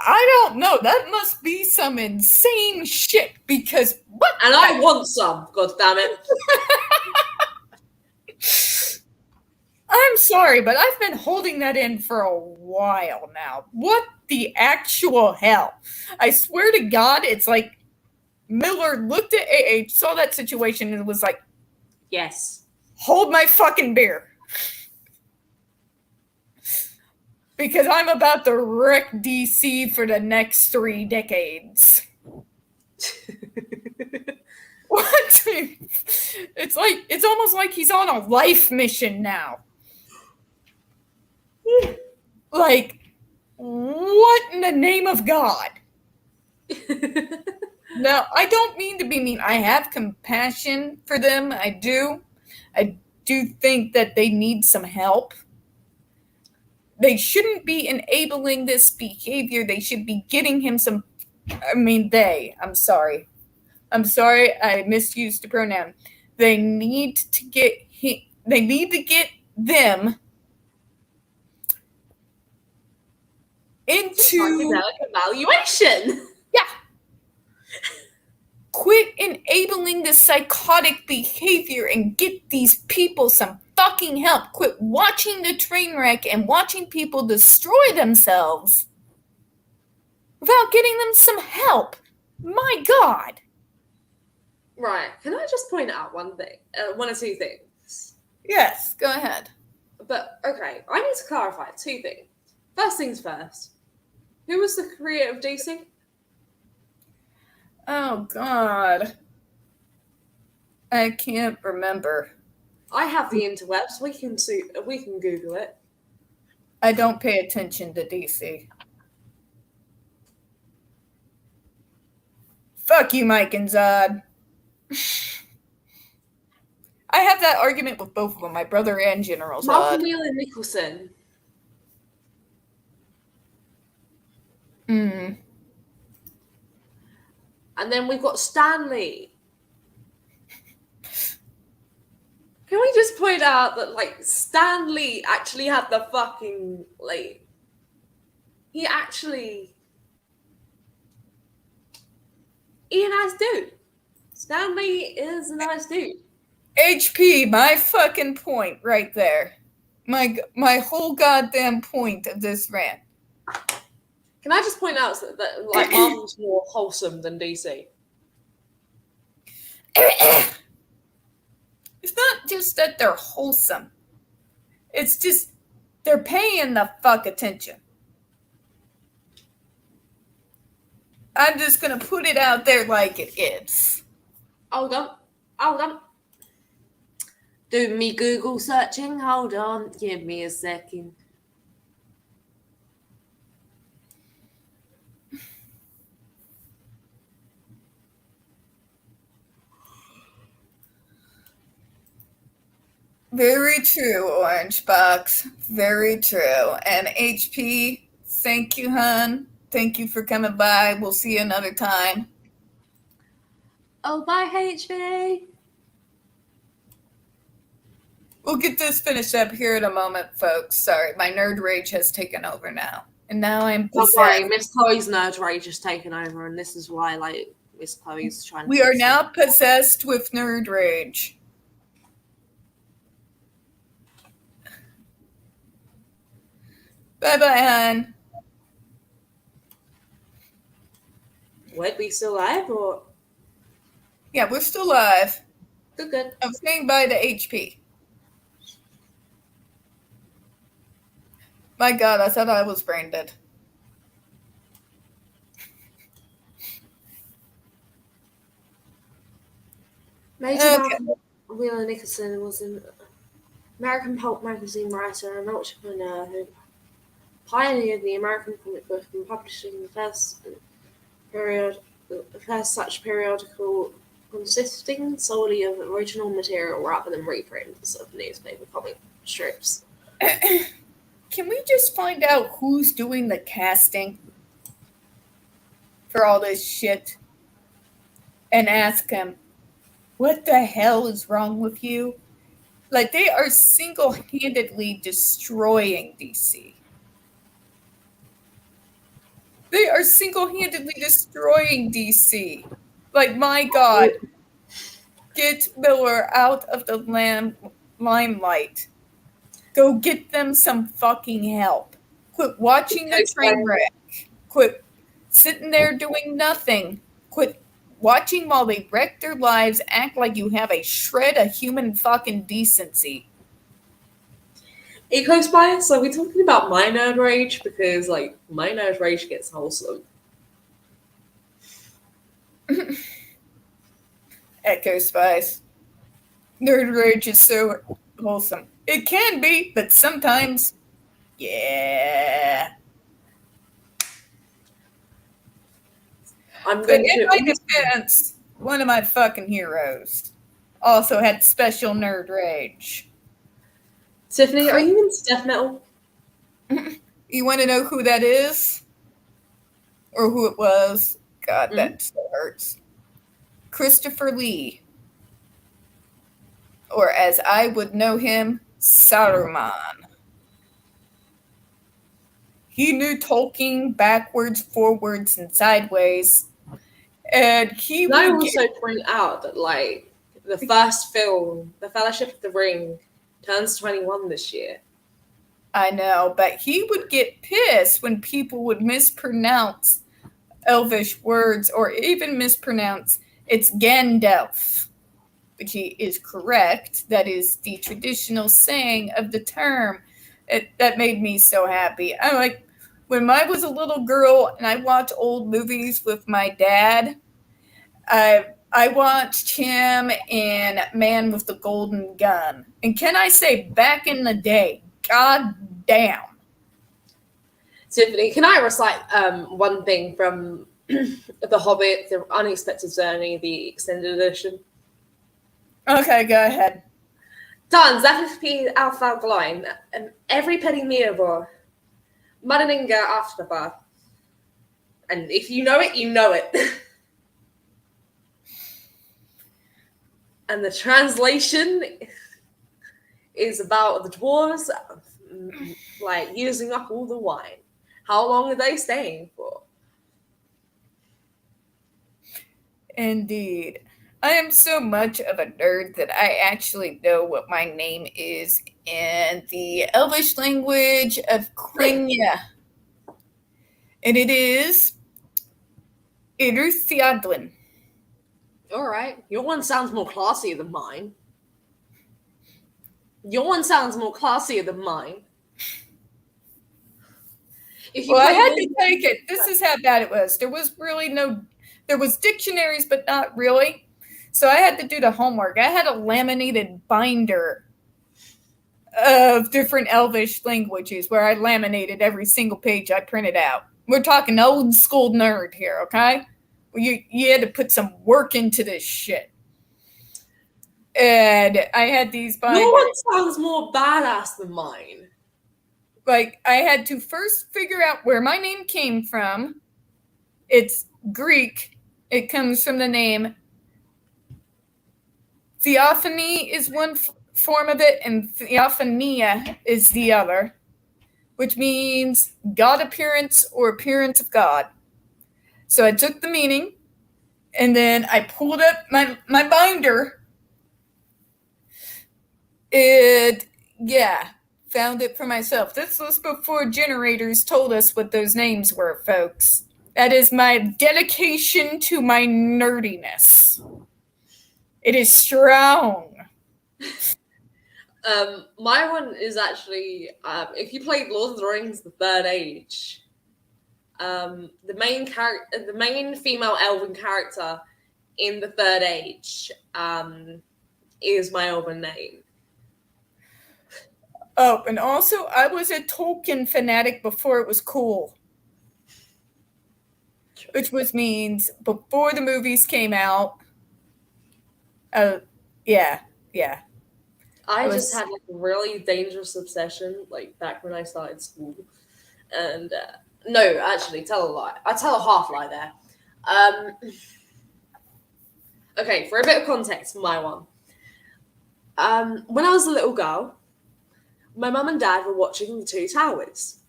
I don't know. That must be some insane shit. Because what? And I want some, god damn it. I'm sorry, but I've been holding that in for a while now. What the actual hell? I swear to God, it's like Miller looked at AH, saw that situation, and was like, yes. Hold my fucking beer. Because I'm about to wreck DC for the next 3 decades. What? It's almost like he's on a life mission now. Like, what in the name of God? No, I don't mean to be mean. I have compassion for them. I do. I do think that they need some help. They shouldn't be enabling this behavior. They should be getting him some. I'm sorry. I'm sorry. I misused the pronoun. They need to get them into evaluation. Yeah. Quit enabling this psychotic behavior and get these people some fucking help. Quit watching the train wreck and watching people destroy themselves without getting them some help. My God. Right. Can I just point out one thing? One or two things. Yes, go ahead. But, okay, I need to clarify 2 things. First things first. Who was the creator of DC? Oh, God. I can't remember. I have the interwebs. We can Google it. I don't pay attention to DC. Fuck you, Mike and Zod. I have that argument with both of them, my brother and General Zod. Mark Wheeler Nicholson. Hmm. And then we've got Stan Lee. Can we just point out that, like, Stan Lee actually had the fucking, like, he a nice dude. Stan Lee is a nice dude. HP, my fucking point right there. My whole goddamn point of this rant. Can I just point out that like, Marvel's more wholesome than DC? It's not just that they're wholesome. It's just they're paying the fuck attention. I'm just gonna put it out there like it is. Hold on. Do me Google searching. Hold on. Give me a second. Very true, Orange Box. Very true. And HP, thank you, hon. Thank you for coming by. We'll see you another time. Oh, bye, HV. We'll get this finished up here in a moment, folks. Sorry, my nerd rage has taken over now. And now I'm Don't worry, possessed. Miss Chloe's nerd rage has taken over, and this is why, like, Miss Chloe's trying to. We are now possessed with nerd rage. Bye-bye, hon. Wait, we still live or? Yeah, we're still live. Good. I'm saying bye to HP. My God, I thought I was brain dead. Major Okay. Wheeler Nicholson was an American pulp magazine writer and entrepreneur who pioneered the American comic book and publishing the first such periodical consisting solely of original material rather than reprints of newspaper comic strips. Can we just find out who's doing the casting for all this shit and ask him, what the hell is wrong with you? Like, they are single-handedly destroying DC. They are single-handedly destroying DC. Like, my God. Get Miller out of the limelight. Go get them some fucking help. Quit watching the train wreck. Quit sitting there doing nothing. Quit watching while they wreck their lives. Act like you have a shred of human fucking decency. Eco Spice, are we talking about my nerd rage? Because, like, my nerd rage gets wholesome. Echo Spice. Nerd rage is so wholesome. It can be, but sometimes, yeah. I'm But going in my to. defense, one of my fucking heroes also had special nerd rage. Tiffany, are you into death metal? You want to know who that is? Or who it was? God, that still hurts. Christopher Lee. Or as I would know him, Saruman. He knew Tolkien backwards, forwards, and sideways. And he Can I would also point out that, like, the first film, The Fellowship of the Ring, turns 21 this year. I know, but he would get pissed when people would mispronounce Elvish words or even mispronounce it's Gandalf, which he is correct. That is the traditional saying of the term. That made me so happy. I'm like, when I was a little girl and I watched old movies with my dad, I watched him in Man with the Golden Gun. And can I say, back in the day, god damn. Tiffany, can I recite one thing from The Hobbit, The Unexpected Journey, the extended edition? Okay, go ahead. Dan, Zaffi Alpha Glein, every penny Mirabor, Madaninga Afterbar. And if you know it, you know it. And the translation is about the dwarves, like, using up all the wine. How long are they staying for? Indeed. I am so much of a nerd that I actually know what my name is in the Elvish language of Quenya. And it is Iruthiadlin. All right. Your one sounds more classy than mine. If you Well, I had to take it. This is how bad it was. There was dictionaries, but not really. So I had to do the homework. I had a laminated binder of different Elvish languages where I laminated every single page I printed out. We're talking old school nerd here, okay? You had to put some work into this shit. And I had these binders. Your one sounds more badass than mine. Like, I had to first figure out where my name came from. It's Greek. It comes from the name Theophany is one form of it, and Theophania is the other, which means God appearance or appearance of God. So I took the meaning, and then I pulled up my binder. Found it for myself. This was before generators told us what those names were, folks. That is my dedication to my nerdiness. It is strong. My one is actually, if you played Lord of the Rings: The Third Age, the main female elven character in The Third Age is my elven name. Oh, and also, I was a Tolkien fanatic before it was cool. Which means before the movies came out. Yeah. I just had like a really dangerous obsession, like back when I started school. And no, actually, tell a lie. I tell a half lie there. Okay, for a bit of context for my one. When I was a little girl, my mum and dad were watching The Two Towers.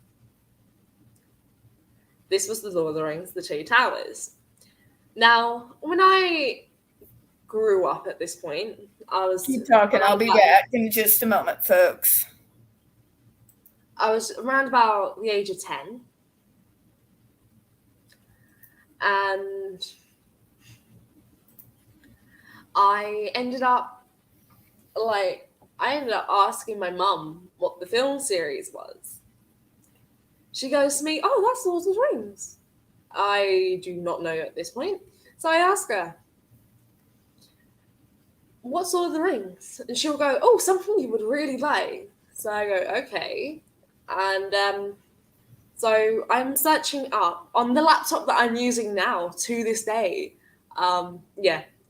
This was The Lord of the Rings, The Two Towers. Now, when I grew up at this point, I was... Keep talking, I'll be back in just a moment, folks. I was around about the age of 10. And I ended up asking my mum what the film series was. She goes to me, "Oh, that's Lord of the Rings." I do not know at this point. So I ask her, "What's Lord of the Rings?" And she'll go, "Oh, something you would really like." So I go, "Okay." And so I'm searching up on the laptop that I'm using now to this day.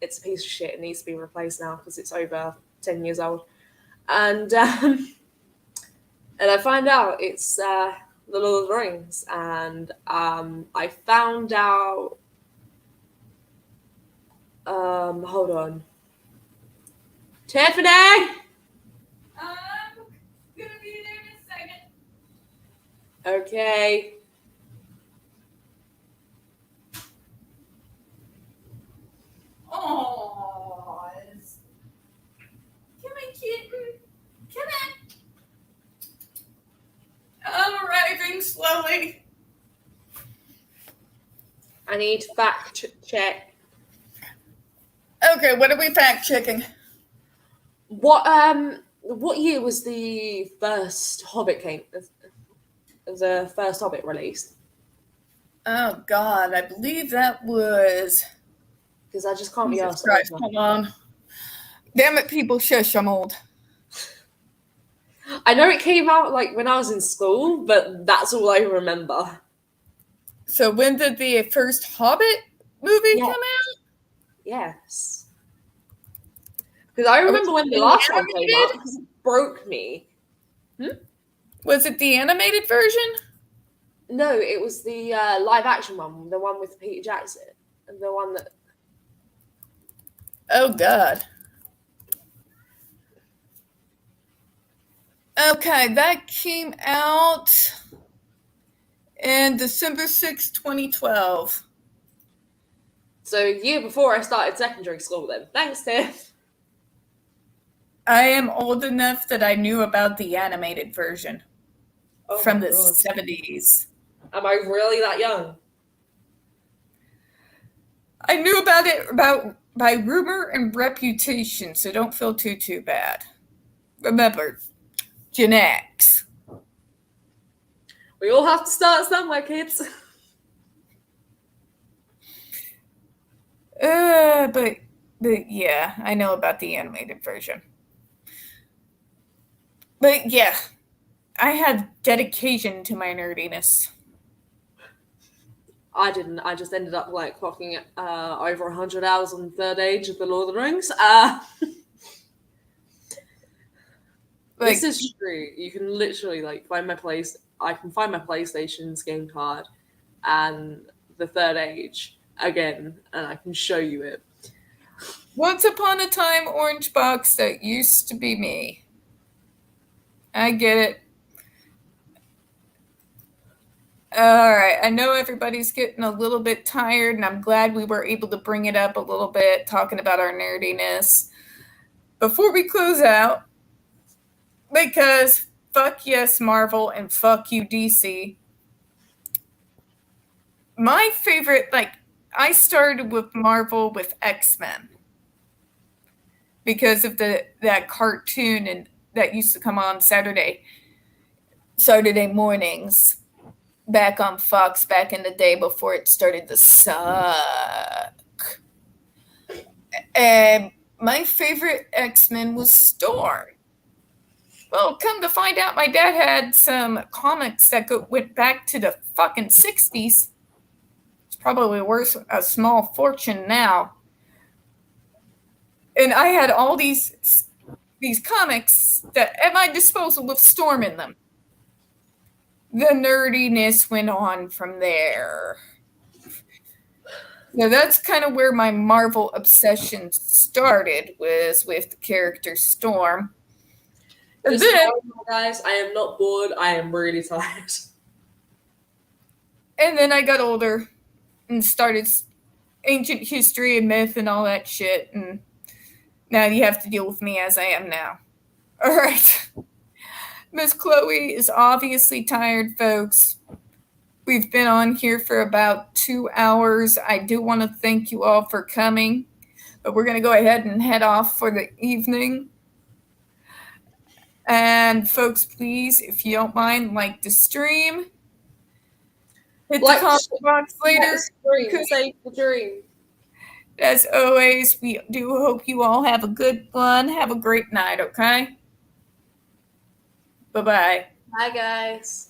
It's a piece of shit. It needs to be replaced now because it's over 10 years old. And I find out it's The Lord of the Rings. And I found out... hold on. Tiffany! I'm gonna be there in a second. Okay. Oh, come on, kitten. Come on. I'm arriving slowly. I need fact check. Okay, what are we fact checking? What year was the first Hobbit released? Oh God, I believe that was. Because I just can't be Jesus asked. Christ, hold on. Damn it, people, shush, I'm old. I know it came out like when I was in school, but that's all I remember. So when did the first Hobbit movie come out? Yes. Because I remember when the last one came out, because it broke me. Was it the animated version? No, it was the live action one, the one with Peter Jackson, the one that... Oh God. Okay, that came out in December 6, 2012. So a year before I started secondary school then. Thanks, Tiff. I am old enough that I knew about the animated version from the 70s. Am I really that young? I knew about it by rumor and reputation, so don't feel too bad. Remember, Gen X. We all have to start somewhere, kids. But yeah, I know about the animated version. But yeah, I have dedication to my nerdiness. I didn't. I just ended up like clocking over 100 hours on the third age of the Lord of the Rings. This is true. You can literally find my place. I can find my PlayStation's game card and the Third Age again, and I can show you it. Once upon a time, Orange Box, that used to be me. I get it. All right, I know everybody's getting a little bit tired, and I'm glad we were able to bring it up a little bit, talking about our nerdiness. Before we close out, because fuck yes, Marvel, and fuck you, DC. My favorite, I started with Marvel with X-Men because of that cartoon and that used to come on Saturday mornings back on Fox back in the day before it started to suck. And my favorite X-Men was Storm. Well, come to find out, my dad had some comics that went back to the fucking 60s. It's probably worth a small fortune now. And I had all these comics that at my disposal with Storm in them. The nerdiness went on from there. So that's kind of where my Marvel obsession started, was with the character Storm. And Just then, guys, I am not bored. I am really tired. and then I got older and started ancient history and myth and all that shit. And now you have to deal with me as I am now. All right. Miss Chloe is obviously tired, folks. We've been on here for about 2 hours. I do want to thank you all for coming, but we're going to go ahead and head off for the evening. And folks, please, if you don't mind, like the stream. Hit the comment box later. Save the dream. As always, we do hope you all have a good one. Have a great night, okay? Bye-bye. Bye, guys.